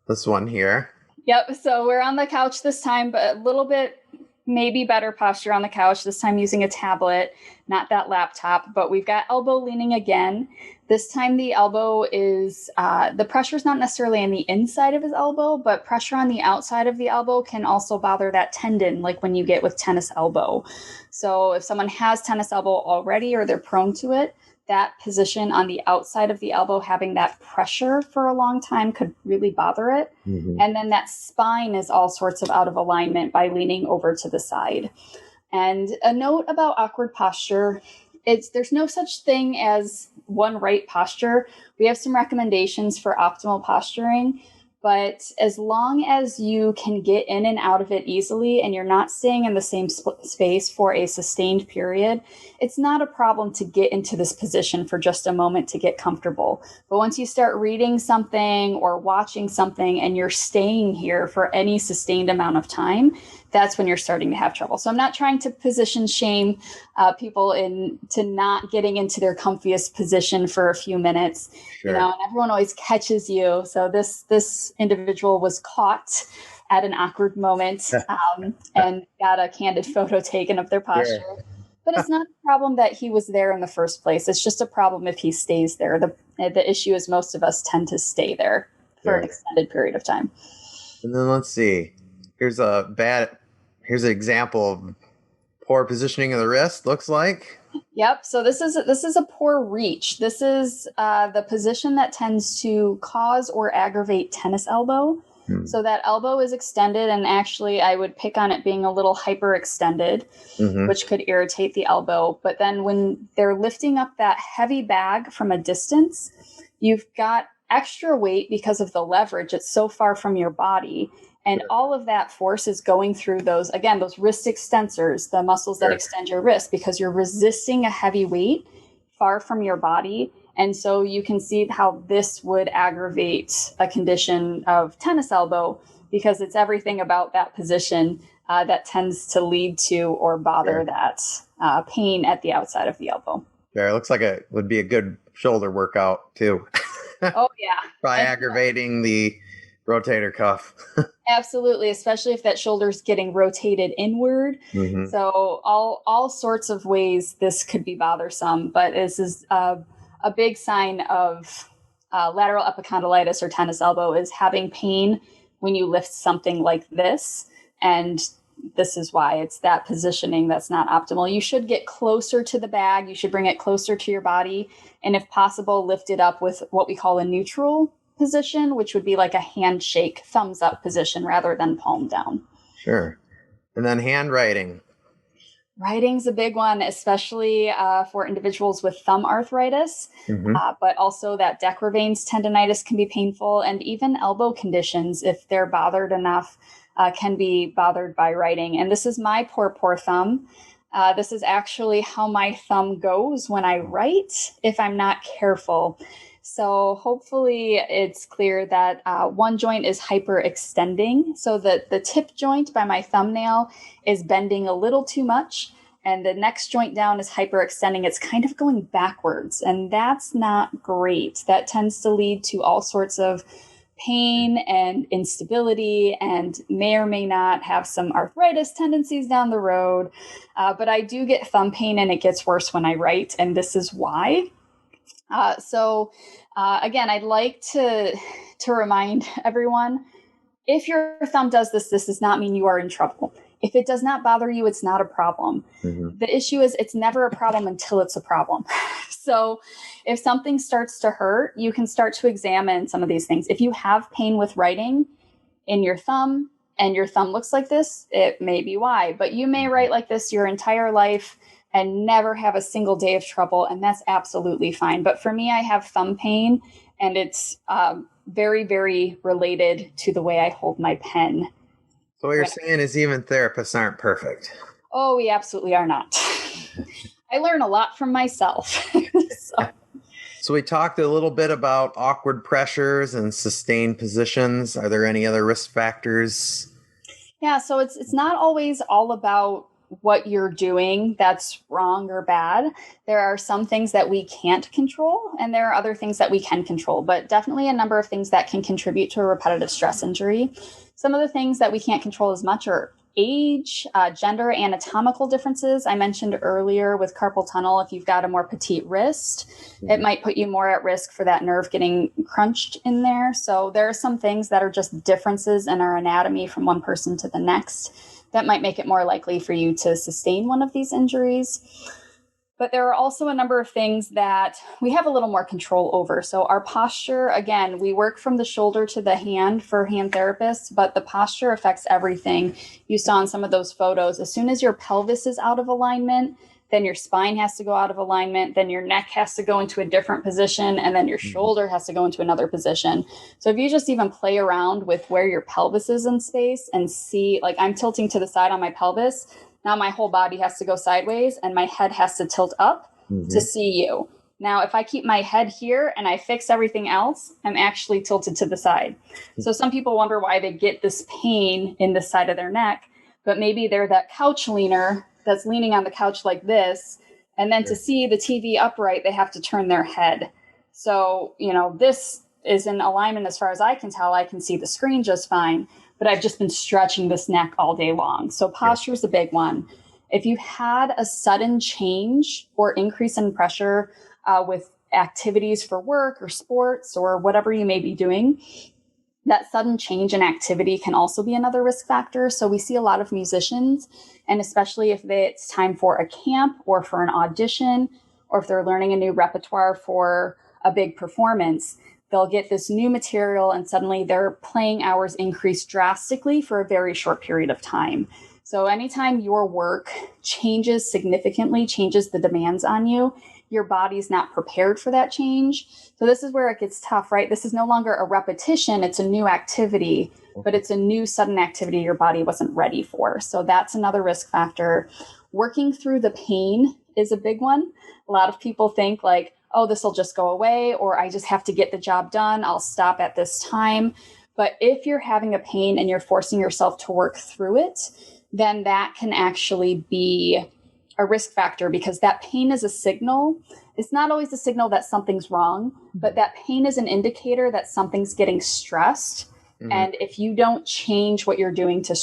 this one here. Yep. So we're on the couch this time, but a little bit maybe better posture on the couch, this time using a tablet, not that laptop, but we've got elbow leaning again. This time the elbow is, the pressure is not necessarily on the inside of his elbow, but pressure on the outside of the elbow can also bother that tendon, like when you get with tennis elbow. So if someone has tennis elbow already or they're prone to it, that position on the outside of the elbow, having that pressure for a long time could really bother it. Mm-hmm. And then that spine is all sorts of out of alignment by leaning over to the side. And a note about awkward posture, there's no such thing as one right posture. We have some recommendations for optimal posturing, but as long as you can get in and out of it easily and you're not staying in the same space for a sustained period, it's not a problem to get into this position for just a moment to get comfortable. But once you start reading something or watching something and you're staying here for any sustained amount of time, that's when you're starting to have trouble. So I'm not trying to position shame people into not getting into their comfiest position for a few minutes. Sure. You know, and everyone always catches you. So this individual was caught at an awkward moment and got a candid photo taken of their posture. Sure. But it's not a problem that he was there in the first place. It's just a problem if he stays there. The issue is most of us tend to stay there for an extended period of time. And then let's see. Here's an example of poor positioning of the wrist, looks like. Yep. So this is a poor reach. This is the position that tends to cause or aggravate tennis elbow. So that elbow is extended, and actually I would pick on it being a little hyperextended, which could irritate the elbow. But then when they're lifting up that heavy bag from a distance, you've got extra weight because of the leverage. It's so far from your body. And all of that force is going through those wrist extensors, the muscles that extend your wrist, because you're resisting a heavy weight far from your body. And so you can see how this would aggravate a condition of tennis elbow, because it's everything about that position that tends to lead to or bother that pain at the outside of the elbow. Yeah, it looks like it would be a good shoulder workout too. Oh, yeah. By aggravating the rotator cuff. Absolutely, especially if that shoulder's getting rotated inward. So all sorts of ways this could be bothersome, but this is a big sign of lateral epicondylitis or tennis elbow is having pain when you lift something like this. And this is why it's that positioning that's not optimal. You should get closer to the bag. You should bring it closer to your body. And if possible, lift it up with what we call a neutral position, which would be like a handshake, thumbs up position rather than palm down. Sure. And then handwriting. Writing's a big one, especially for individuals with thumb arthritis, but also that decravanes tendonitis can be painful, and even elbow conditions, if they're bothered enough, can be bothered by writing. And this is my poor thumb. This is actually how my thumb goes when I write if I'm not careful. So hopefully it's clear that one joint is hyperextending. So that the tip joint by my thumbnail is bending a little too much, and the next joint down is hyperextending. It's kind of going backwards, and that's not great. That tends to lead to all sorts of pain and instability, and may or may not have some arthritis tendencies down the road. But I do get thumb pain, and it gets worse when I write, and this is why. Again, I'd like to remind everyone, if your thumb does this does not mean you are in trouble. If it does not bother you, it's not a problem. Mm-hmm. The issue is it's never a problem until it's a problem. So if something starts to hurt, you can start to examine some of these things. If you have pain with writing in your thumb and your thumb looks like this, it may be why. But you may write like this your entire life and never have a single day of trouble, and that's absolutely fine. But for me, I have thumb pain, and it's very, very related to the way I hold my pen. So what you're saying is even therapists aren't perfect. Oh, we absolutely are not. I learn a lot from myself. So we talked a little bit about awkward pressures and sustained positions. Are there any other risk factors? Yeah, so it's not always all about what you're doing that's wrong or bad. There are some things that we can't control, and there are other things that we can control, but definitely a number of things that can contribute to a repetitive stress injury. Some of the things that we can't control as much are age, gender, anatomical differences. I mentioned earlier with carpal tunnel, if you've got a more petite wrist, it might put you more at risk for that nerve getting crunched in there. So there are some things that are just differences in our anatomy from one person to the next that might make it more likely for you to sustain one of these injuries. But there are also a number of things that we have a little more control over. So our posture, again, we work from the shoulder to the hand for hand therapists, but the posture affects everything. You saw in some of those photos, as soon as your pelvis is out of alignment, then your spine has to go out of alignment, then your neck has to go into a different position, and then your shoulder has to go into another position. So if you just even play around with where your pelvis is in space and see, like I'm tilting to the side on my pelvis, now my whole body has to go sideways and my head has to tilt up to see you. Now, if I keep my head here and I fix everything else, I'm actually tilted to the side. So some people wonder why they get this pain in the side of their neck, but maybe they're that couch leaner that's leaning on the couch like this. And then to see the TV upright, they have to turn their head. So, this is in alignment as far as I can tell. I can see the screen just fine, but I've just been stretching this neck all day long. So posture is a big one. If you had a sudden change or increase in pressure with activities for work or sports or whatever you may be doing, that sudden change in activity can also be another risk factor. So we see a lot of musicians, and especially if it's time for a camp or for an audition, or if they're learning a new repertoire for a big performance, they'll get this new material and suddenly their playing hours increase drastically for a very short period of time. So anytime your work changes significantly, changes the demands on you, your body's not prepared for that change. So this is where it gets tough, right? This is no longer a repetition. It's a new activity, but it's a new sudden activity your body wasn't ready for. So that's another risk factor. Working through the pain is a big one. A lot of people think like, oh, this will just go away, or I just have to get the job done. I'll stop at this time. But if you're having a pain and you're forcing yourself to work through it, then that can actually be a risk factor, because that pain is a signal. It's not always a signal that something's wrong, but that pain is an indicator that something's getting stressed. And if you don't change what you're doing to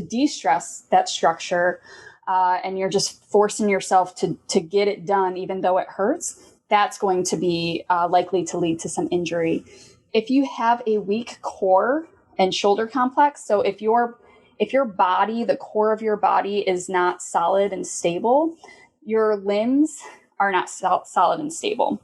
de-stress that structure, and you're just forcing yourself to get it done, even though it hurts, that's going to be likely to lead to some injury. If you have a weak core and shoulder complex, so if your body, the core of your body is not solid and stable, your limbs are not solid and stable.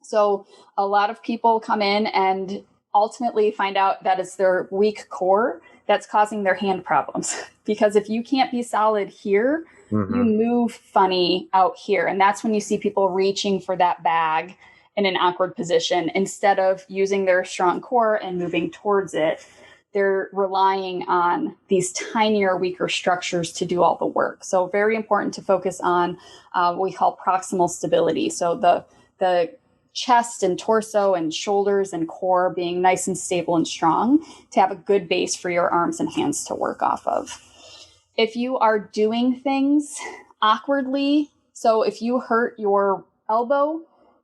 So a lot of people come in and ultimately find out that it's their weak core that's causing their hand problems. Because if you can't be solid here, you move funny out here. And that's when you see people reaching for that bag in an awkward position. Instead of using their strong core and moving towards it, they're relying on these tinier, weaker structures to do all the work. So very important to focus on what we call proximal stability. So the chest and torso and shoulders and core being nice and stable and strong to have a good base for your arms and hands to work off of. If you are doing things awkwardly, so if you hurt your elbow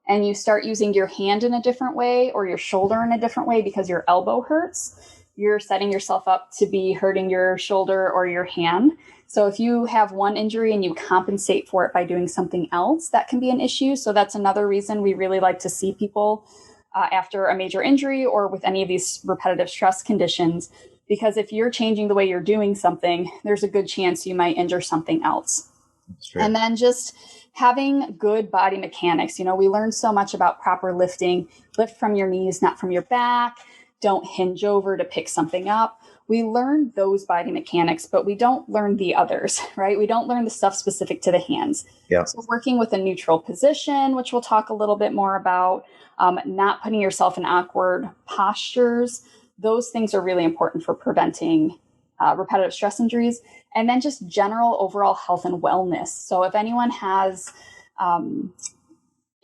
and you start using your hand in a different way or your shoulder in a different way because your elbow hurts, you're setting yourself up to be hurting your shoulder or your hand. So if you have one injury and you compensate for it by doing something else, that can be an issue. So that's another reason we really like to see people after a major injury or with any of these repetitive stress conditions, because if you're changing the way you're doing something, there's a good chance you might injure something else. And then just having good body mechanics. You know, we learn so much about proper lifting. Lift from your knees, not from your back. Don't hinge over to pick something up. We learn those body mechanics, but we don't learn the others, right? We don't learn the stuff specific to the hands. Yeah. So working with a neutral position, which we'll talk a little bit more about, not putting yourself in awkward postures. Those things are really important for preventing repetitive stress injuries. And then just general overall health and wellness. So if anyone has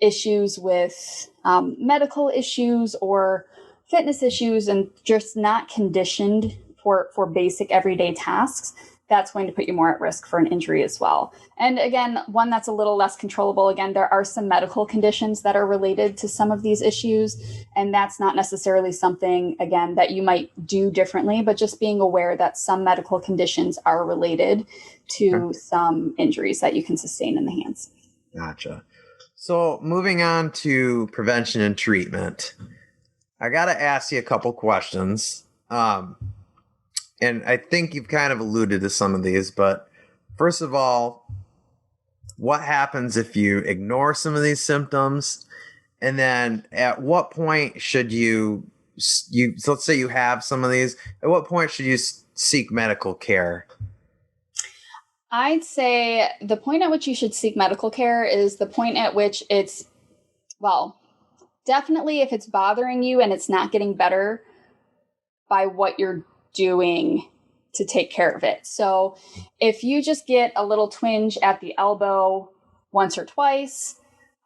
issues with medical issues or fitness issues and just not conditioned for basic everyday tasks, that's going to put you more at risk for an injury as well. And again, one that's a little less controllable. Again, there are some medical conditions that are related to some of these issues, and that's not necessarily something, again, that you might do differently, but just being aware that some medical conditions are related to some injuries that you can sustain in the hands. Gotcha. So moving on to prevention and treatment, I got to ask you a couple questions. And I think you've kind of alluded to some of these, but first of all, what happens if you ignore some of these symptoms? And then at what point should you so let's say you have some of these, at what point should you seek medical care? I'd say the point at which you should seek medical care is the point at which it's, well, definitely if it's bothering you and it's not getting better by what you're doing to take care of it. So if you just get a little twinge at the elbow once or twice,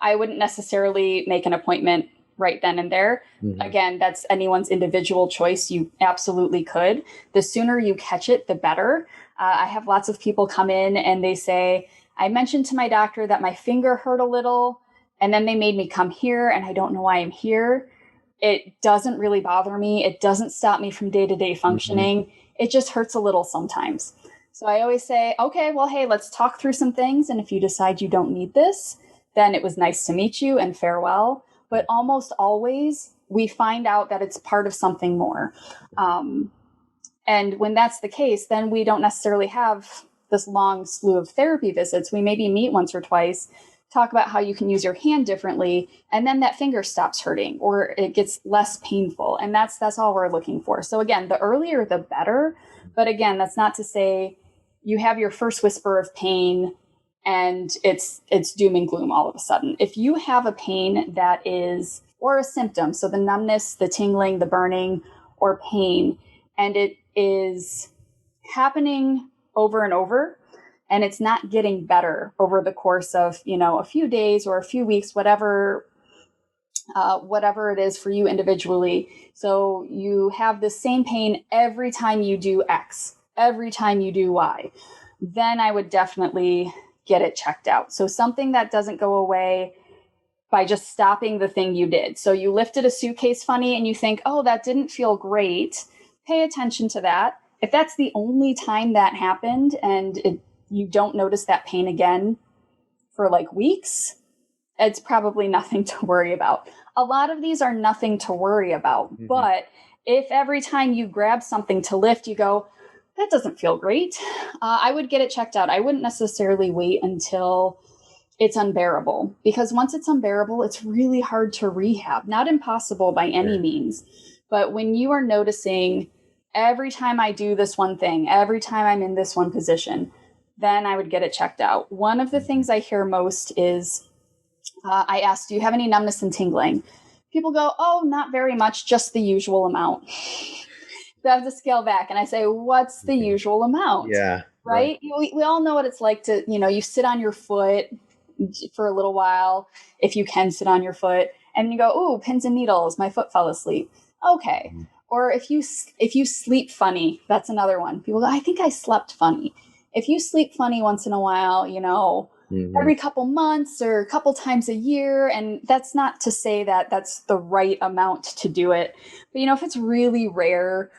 I wouldn't necessarily make an appointment right then and there. Mm-hmm. Again, that's anyone's individual choice. You absolutely could. The sooner you catch it, the better. I have lots of people come in and they say, I mentioned to my doctor that my finger hurt a little, and then they made me come here and I don't know why I'm here. It doesn't really bother me. It doesn't stop me from day-to-day functioning. Mm-hmm. It just hurts a little sometimes. So I always say, okay, well, hey, let's talk through some things. And if you decide you don't need this, then it was nice to meet you and farewell. But almost always we find out that it's part of something more. And when that's the case, then we don't necessarily have this long slew of therapy visits. We maybe meet once or twice, talk about how you can use your hand differently, and then that finger stops hurting or it gets less painful. And that's all we're looking for. So again, the earlier, the better. But again, that's not to say you have your first whisper of pain and it's doom and gloom all of a sudden. If you have a pain that is, or a symptom, so the numbness, the tingling, the burning, or pain, and it is happening over and over, and it's not getting better over the course of, a few days or a few weeks, whatever it is for you individually. So you have the same pain every time you do X, every time you do Y, then I would definitely get it checked out. So something that doesn't go away by just stopping the thing you did. So you lifted a suitcase funny and you think, oh, that didn't feel great. Pay attention to that. If that's the only time that happened and you don't notice that pain again for like weeks, it's probably nothing to worry about. A lot of these are nothing to worry about. Mm-hmm. But if every time you grab something to lift, you go, that doesn't feel great, I would get it checked out. I wouldn't necessarily wait until it's unbearable, because once it's unbearable, it's really hard to rehab. Not impossible by any means. But when you are noticing every time I do this one thing, every time I'm in this one position, then I would get it checked out. One of the things I hear most is, I ask, do you have any numbness and tingling? People go, oh, not very much, just the usual amount. So I have to scale back and I say, what's the usual amount? Yeah. Right? We all know what it's like to, you sit on your foot for a little while, if you can sit on your foot, And you go, ooh, pins and needles, my foot fell asleep. Okay. Or if you sleep funny, that's another one. People go, I think I slept funny. If you sleep funny once in a while, every couple months or a couple times a year, and that's not to say that that's the right amount to do it. But, if it's really rare,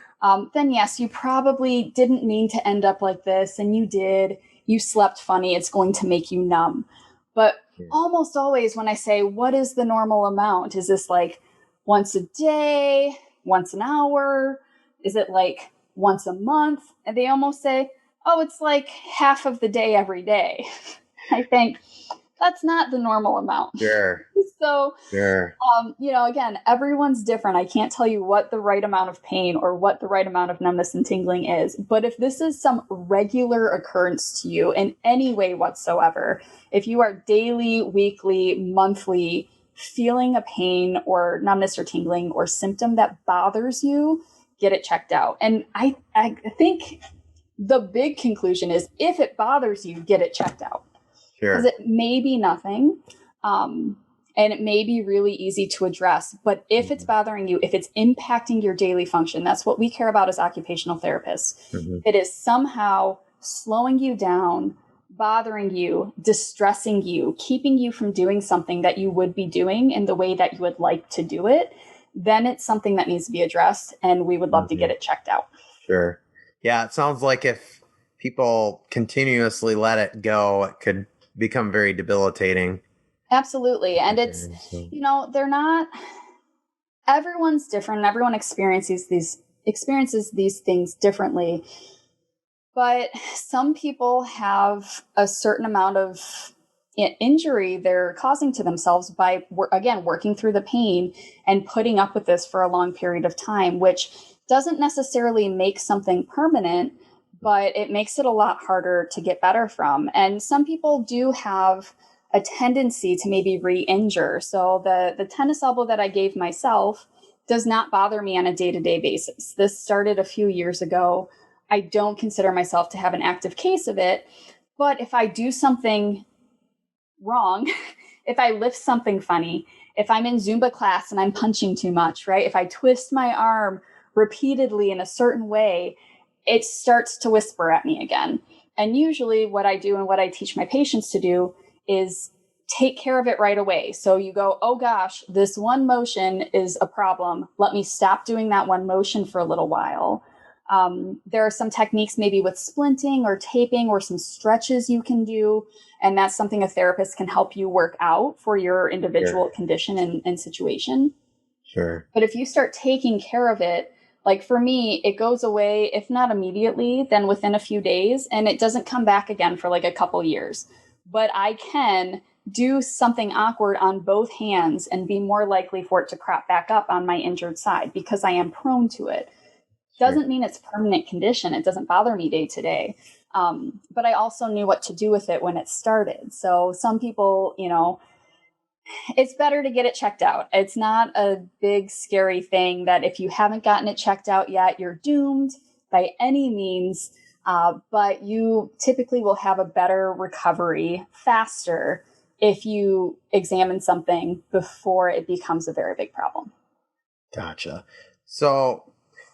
then yes, you probably didn't mean to end up like this, and you slept funny, it's going to make you numb. But almost always when I say, what is the normal amount? Is this like once a day, once an hour? Is it like once a month? And they almost say, oh, it's like half of the day every day. I think that's not the normal amount. Sure. So, sure. Again, everyone's different. I can't tell you what the right amount of pain or what the right amount of numbness and tingling is. But if this is some regular occurrence to you in any way whatsoever, if you are daily, weekly, monthly feeling a pain or numbness or tingling or symptom that bothers you, get it checked out. And I think the big conclusion is if it bothers you, get it checked out. Because it may be nothing, and it may be really easy to address. But if it's bothering you, if it's impacting your daily function, that's what we care about as occupational therapists. It is somehow slowing you down, bothering you, distressing you, keeping you from doing something that you would be doing in the way that you would like to do it, then it's something that needs to be addressed, and we would love to get it checked out. Sure. Yeah, it sounds like if people continuously let it go, it could become very debilitating. Absolutely. And it's, they're not, everyone's different. Everyone experiences these things differently. But some people have a certain amount of injury they're causing to themselves by, again, working through the pain and putting up with this for a long period of time, which doesn't necessarily make something permanent, but it makes it a lot harder to get better from. And some people do have a tendency to maybe re-injure. So the tennis elbow that I gave myself does not bother me on a day-to-day basis. This started a few years ago. I don't consider myself to have an active case of it, but if I do something wrong, if I lift something funny, if I'm in Zumba class and I'm punching too much, right? If I twist my arm repeatedly in a certain way, it starts to whisper at me again. And usually what I do and what I teach my patients to do is take care of it right away. So you go, oh gosh, this one motion is a problem. Let me stop doing that one motion for a little while. There are some techniques maybe with splinting or taping or some stretches you can do. And that's something a therapist can help you work out for your individual condition and situation. Sure. But if you start taking care of it, like for me, it goes away, if not immediately, then within a few days, and it doesn't come back again for like a couple years. But I can do something awkward on both hands and be more likely for it to crop back up on my injured side because I am prone to it. Doesn't mean it's a permanent condition. It doesn't bother me day to day. But I also knew what to do with it when it started. So some people, it's better to get it checked out. It's not a big, scary thing that if you haven't gotten it checked out yet, you're doomed by any means. But you typically will have a better recovery faster if you examine something before it becomes a very big problem. Gotcha. So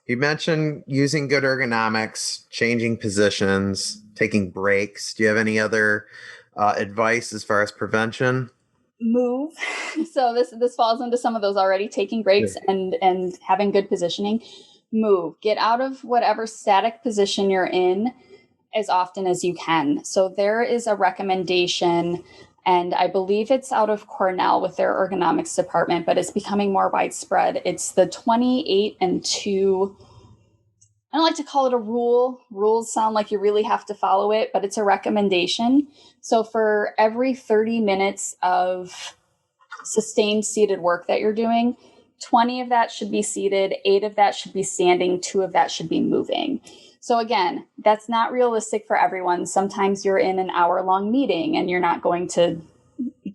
you mentioned using good ergonomics, changing positions, taking breaks. Do you have any other advice as far as prevention? Move. So this falls into some of those already, taking breaks and having good positioning. Move. Get out of whatever static position you're in as often as you can. So there is a recommendation, and I believe it's out of Cornell with their ergonomics department, but it's becoming more widespread. It's the 28 and 2. I don't like to call it a rule. Rules sound like you really have to follow it, but it's a recommendation. So for every 30 minutes of sustained seated work that you're doing, 20 of that should be seated, 8 of that should be standing, 2 of that should be moving. So again, that's not realistic for everyone. Sometimes you're in an hour-long meeting and you're not going to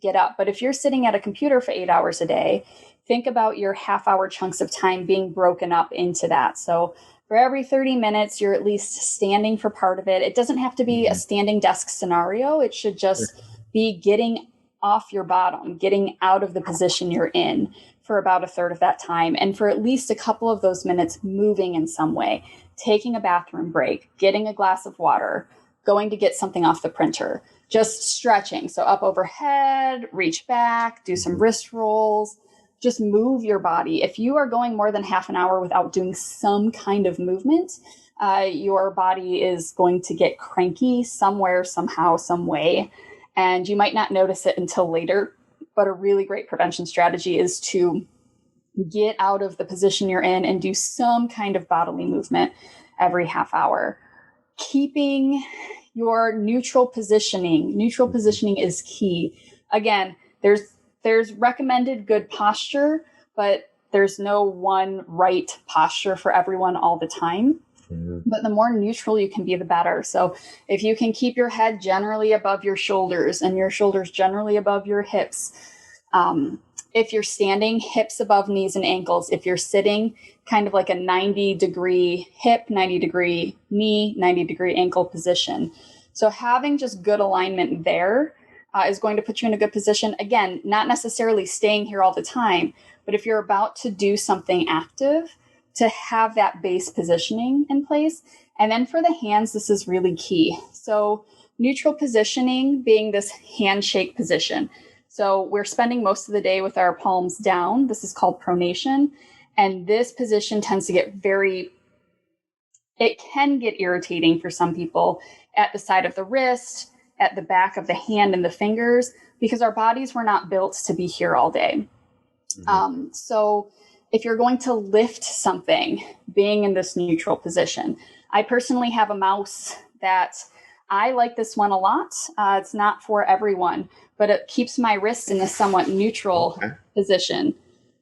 get up. But if you're sitting at a computer for 8 hours a day, think about your half-hour chunks of time being broken up into that. So for every 30 minutes, you're at least standing for part of it. It doesn't have to be a standing desk scenario. It should just be getting off your bottom, getting out of the position you're in for about a third of that time. And for at least a couple of those minutes, moving in some way, taking a bathroom break, getting a glass of water, going to get something off the printer, just stretching. So up overhead, reach back, do some wrist rolls, just move your body. If you are going more than half an hour without doing some kind of movement, your body is going to get cranky somewhere, somehow, some way. And you might not notice it until later. But a really great prevention strategy is to get out of the position you're in and do some kind of bodily movement every half hour. Keeping your neutral positioning. Neutral positioning is key. Again, there's recommended good posture, but there's no one right posture for everyone all the time. But the more neutral you can be, the better. So if you can keep your head generally above your shoulders and your shoulders generally above your hips, if you're standing, hips above knees and ankles. If you're sitting, kind of like a 90-degree hip, 90-degree knee, 90-degree ankle position. So having just good alignment there is going to put you in a good position. Again, not necessarily staying here all the time, but if you're about to do something active, to have that base positioning in place. And then for the hands, this is really key. So neutral positioning being this handshake position. So we're spending most of the day with our palms down. This is called pronation. And this position tends to get it can get irritating for some people at the side of the wrist, at the back of the hand and the fingers, because our bodies were not built to be here all day. So if you're going to lift something, being in this neutral position. I personally have a mouse that I like this one a lot. It's not for everyone, but it keeps my wrist in a somewhat neutral position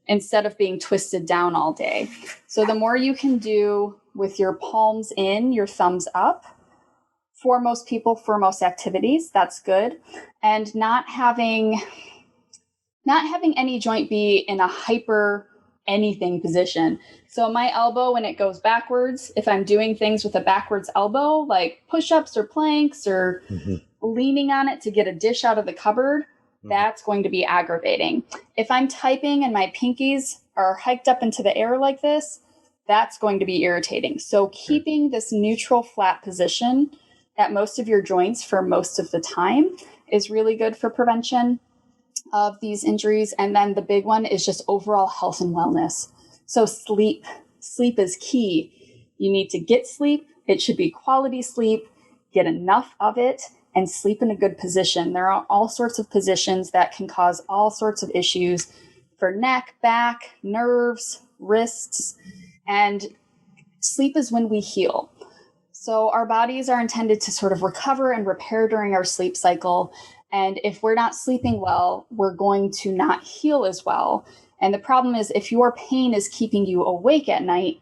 instead of being twisted down all day. So the more you can do with your palms in, your thumbs up, for most people, for most activities, that's good. And not having any joint be in a hyper anything position. So my elbow, when it goes backwards, if I'm doing things with a backwards elbow, like push-ups or planks or leaning on it to get a dish out of the cupboard, that's going to be aggravating. If I'm typing and my pinkies are hiked up into the air like this, that's going to be irritating. So keeping this neutral flat position at most of your joints for most of the time is really good for prevention of these injuries. And then the big one is just overall health and wellness. So sleep is key. You need to get sleep. It should be quality sleep, get enough of it, and sleep in a good position. There are all sorts of positions that can cause all sorts of issues for neck, back, nerves, wrists, and sleep is when we heal. So our bodies are intended to sort of recover and repair during our sleep cycle. And if we're not sleeping well, we're going to not heal as well. And the problem is if your pain is keeping you awake at night,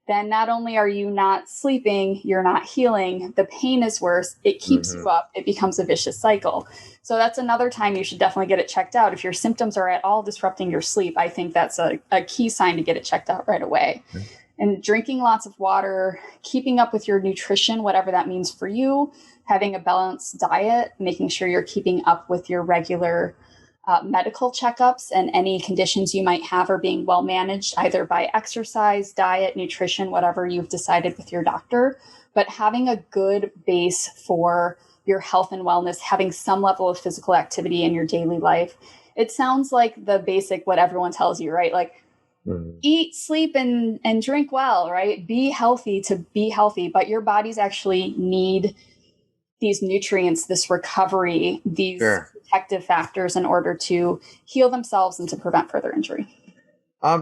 then not only are you not sleeping, you're not healing, the pain is worse, it keeps you up, it becomes a vicious cycle. So that's another time you should definitely get it checked out. If your symptoms are at all disrupting your sleep, I think that's a key sign to get it checked out right away. And drinking lots of water, keeping up with your nutrition, whatever that means for you, having a balanced diet, making sure you're keeping up with your regular medical checkups and any conditions you might have are being well managed, either by exercise, diet, nutrition, whatever you've decided with your doctor. But having a good base for your health and wellness, having some level of physical activity in your daily life. It sounds like the basic, what everyone tells you, right? Like eat, sleep, and drink well, right? Be healthy to be healthy, but your bodies actually need these nutrients, this recovery, these protective factors in order to heal themselves and to prevent further injury.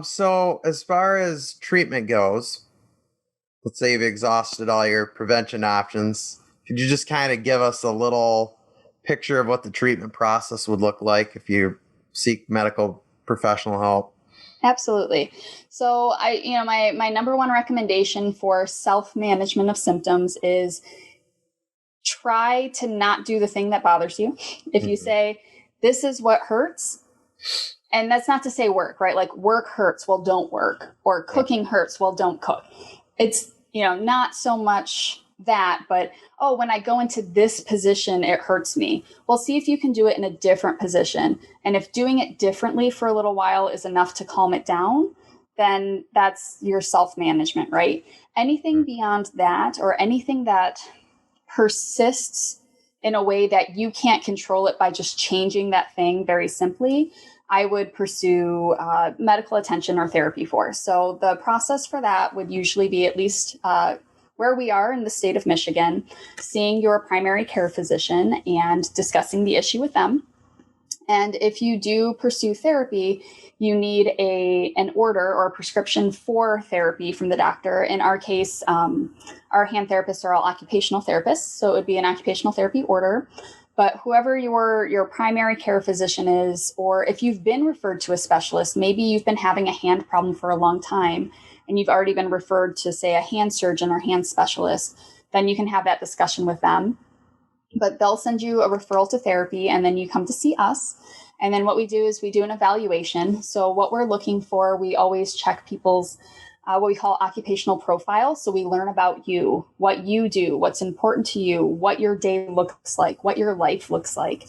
So as far as treatment goes, let's say you've exhausted all your prevention options. Could you just kind of give us a little picture of what the treatment process would look like if you seek medical professional help? Absolutely. So my number one recommendation for self-management of symptoms is try to not do the thing that bothers you. If you say, this is what hurts, and that's not to say work, right? Like work hurts, well, don't work, or cooking hurts, well, don't cook. It's, not so much that, but, oh, when I go into this position, it hurts me. Well, see if you can do it in a different position. And if doing it differently for a little while is enough to calm it down, then that's your self-management, right? Anything beyond that, or anything that persists in a way that you can't control it by just changing that thing very simply, I would pursue medical attention or therapy for. So the process for that would usually be, at least where we are in the state of Michigan, seeing your primary care physician and discussing the issue with them. And if you do pursue therapy, you need an order or a prescription for therapy from the doctor. In our case, our hand therapists are all occupational therapists, so it would be an occupational therapy order. But whoever your primary care physician is, or if you've been referred to a specialist, maybe you've been having a hand problem for a long time, and you've already been referred to, say, a hand surgeon or hand specialist, then you can have that discussion with them. But they'll send you a referral to therapy, and then you come to see us. And then what we do is we do an evaluation. So what we're looking for, we always check people's what we call occupational profile. So we learn about you, what you do, what's important to you, what your day looks like, what your life looks like.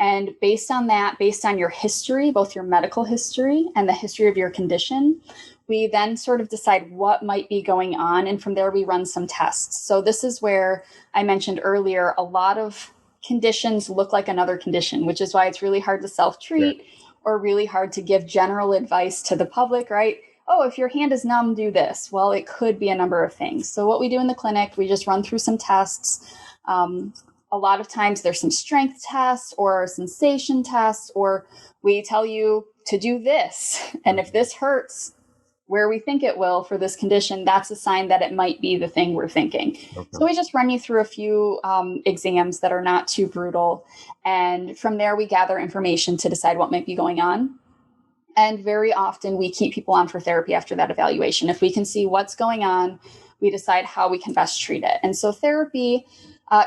And based on that, based on your history, both your medical history and the history of your condition, we then sort of decide what might be going on. And from there, we run some tests. So this is where I mentioned earlier, a lot of conditions look like another condition, which is why it's really hard to self-treat or really hard to give general advice to the public, right? Oh, if your hand is numb, do this. Well, it could be a number of things. So what we do in the clinic, we just run through some tests. A lot of times there's some strength tests or sensation tests, or we tell you to do this. And if this hurts where we think it will for this condition, that's a sign that it might be the thing we're thinking. Okay. So we just run you through a few exams that are not too brutal. And from there, we gather information to decide what might be going on. And very often we keep people on for therapy after that evaluation. If we can see what's going on, we decide how we can best treat it. And so therapy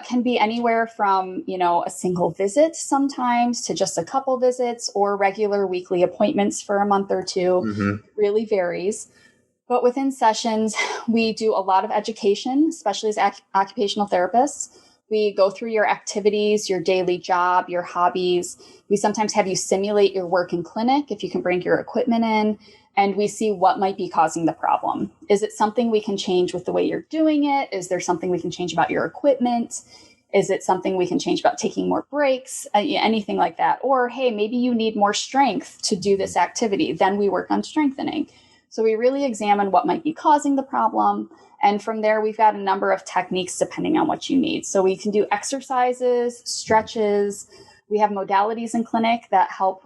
can be anywhere from, a single visit sometimes to just a couple visits, or regular weekly appointments for a month or two. Mm-hmm. It really varies. But within sessions, we do a lot of education, especially as occupational therapists. We go through your activities, your daily job, your hobbies. We sometimes have you simulate your work in clinic if you can bring your equipment in, and we see what might be causing the problem. Is it something we can change with the way you're doing it? Is there something we can change about your equipment? Is it something we can change about taking more breaks? Anything like that. Or, hey, maybe you need more strength to do this activity. Then we work on strengthening. So we really examine what might be causing the problem. And from there, we've got a number of techniques depending on what you need. So we can do exercises, stretches. We have modalities in clinic that help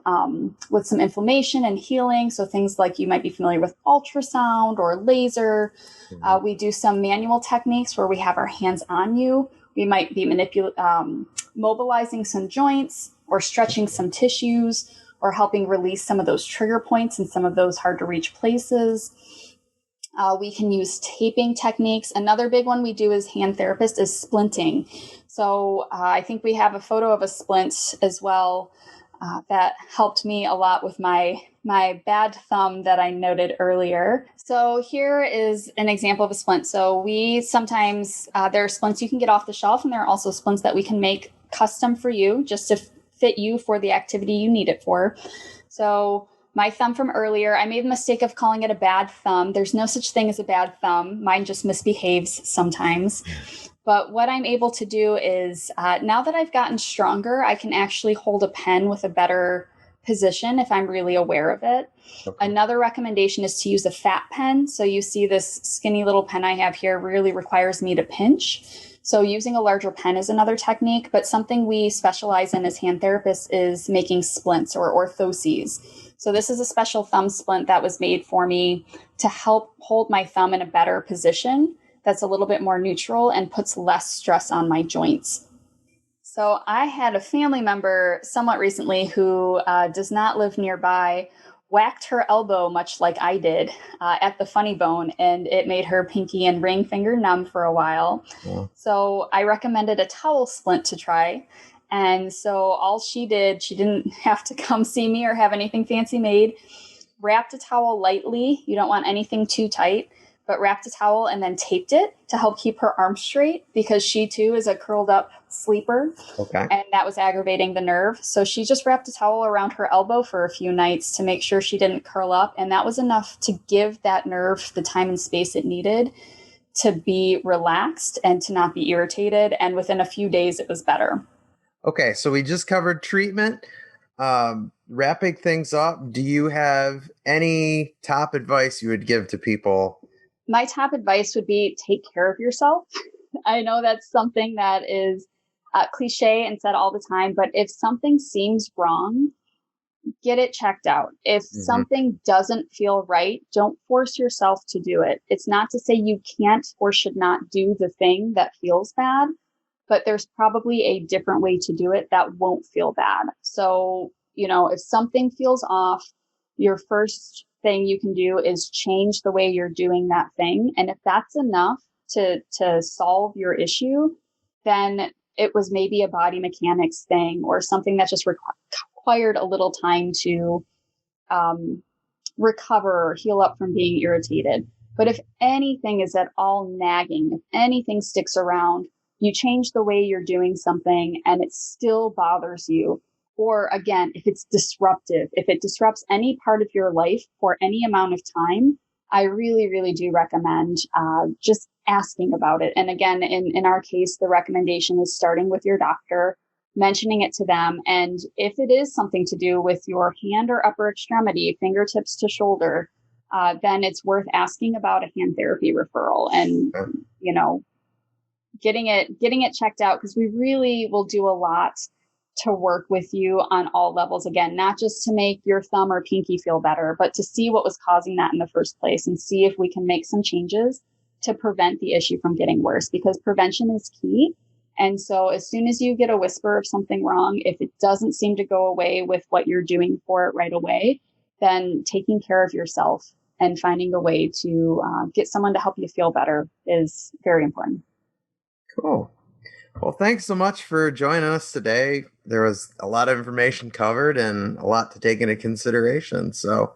with some inflammation and healing. So things like, you might be familiar with ultrasound or laser. We do some manual techniques where we have our hands on you. We might be mobilizing some joints or stretching some tissues, or helping release some of those trigger points in some of those hard to reach places. We can use taping techniques. Another big one we do as hand therapists is splinting. So I think we have a photo of a splint as well that helped me a lot with my bad thumb that I noted earlier. So here is an example of a splint. So we sometimes, there are splints you can get off the shelf, and there are also splints that we can make custom for you just to fit you for the activity you need it for. So my thumb from earlier, I made the mistake of calling it a bad thumb. There's no such thing as a bad thumb. Mine just misbehaves sometimes. But what I'm able to do is, now that I've gotten stronger, I can actually hold a pen with a better position if I'm really aware of it. Okay. Another recommendation is to use a fat pen. So you see this skinny little pen I have here really requires me to pinch. So using a larger pen is another technique, but something we specialize in as hand therapists is making splints or orthoses. So this is a special thumb splint that was made for me to help hold my thumb in a better position that's a little bit more neutral and puts less stress on my joints. So I had a family member somewhat recently who does not live nearby, whacked her elbow much like I did at the funny bone, and it made her pinky and ring finger numb for a while. Yeah. So I recommended a towel splint to try. And so all she did, she didn't have to come see me or have anything fancy made, wrapped a towel lightly. You don't want anything too tight, but wrapped a towel and then taped it to help keep her arm straight because she too is a curled up sleeper. Okay. And that was aggravating the nerve. So she just wrapped a towel around her elbow for a few nights to make sure she didn't curl up. And that was enough to give that nerve the time and space it needed to be relaxed and to not be irritated. And within a few days, it was better. Okay, so we just covered treatment. Wrapping things up, do you have any top advice you would give to people? My top advice would be take care of yourself. I know that's something that is cliche and said all the time, but if something seems wrong, get it checked out. If something doesn't feel right, don't force yourself to do it. It's not to say you can't or should not do the thing that feels bad, but there's probably a different way to do it that won't feel bad. So, if something feels off, your first thing you can do is change the way you're doing that thing. And if that's enough to solve your issue, then it was maybe a body mechanics thing or something that just required a little time to recover or heal up from being irritated. But if anything is at all nagging, if anything sticks around, you change the way you're doing something and it still bothers you. Or again, if it's disruptive, if it disrupts any part of your life for any amount of time, I really, really do recommend just asking about it. And again, in our case, the recommendation is starting with your doctor, mentioning it to them. And if it is something to do with your hand or upper extremity, fingertips to shoulder, then it's worth asking about a hand therapy referral and, getting it checked out, because we really will do a lot to work with you on all levels. Again, not just to make your thumb or pinky feel better, but to see what was causing that in the first place and see if we can make some changes to prevent the issue from getting worse, because prevention is key. And so as soon as you get a whisper of something wrong, if it doesn't seem to go away with what you're doing for it right away, then taking care of yourself and finding a way to get someone to help you feel better is very important. Cool. Well, thanks so much for joining us today. There was a lot of information covered and a lot to take into consideration. So,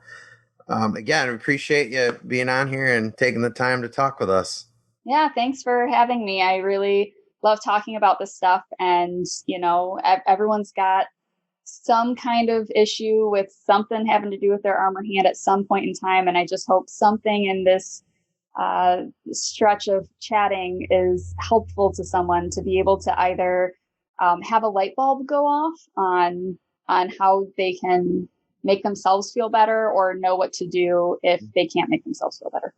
again, we appreciate you being on here and taking the time to talk with us. Yeah, thanks for having me. I really love talking about this stuff. And, everyone's got some kind of issue with something having to do with their arm or hand at some point in time. And I just hope something in this stretch of chatting is helpful to someone to be able to either have a light bulb go off on how they can make themselves feel better or know what to do if they can't make themselves feel better.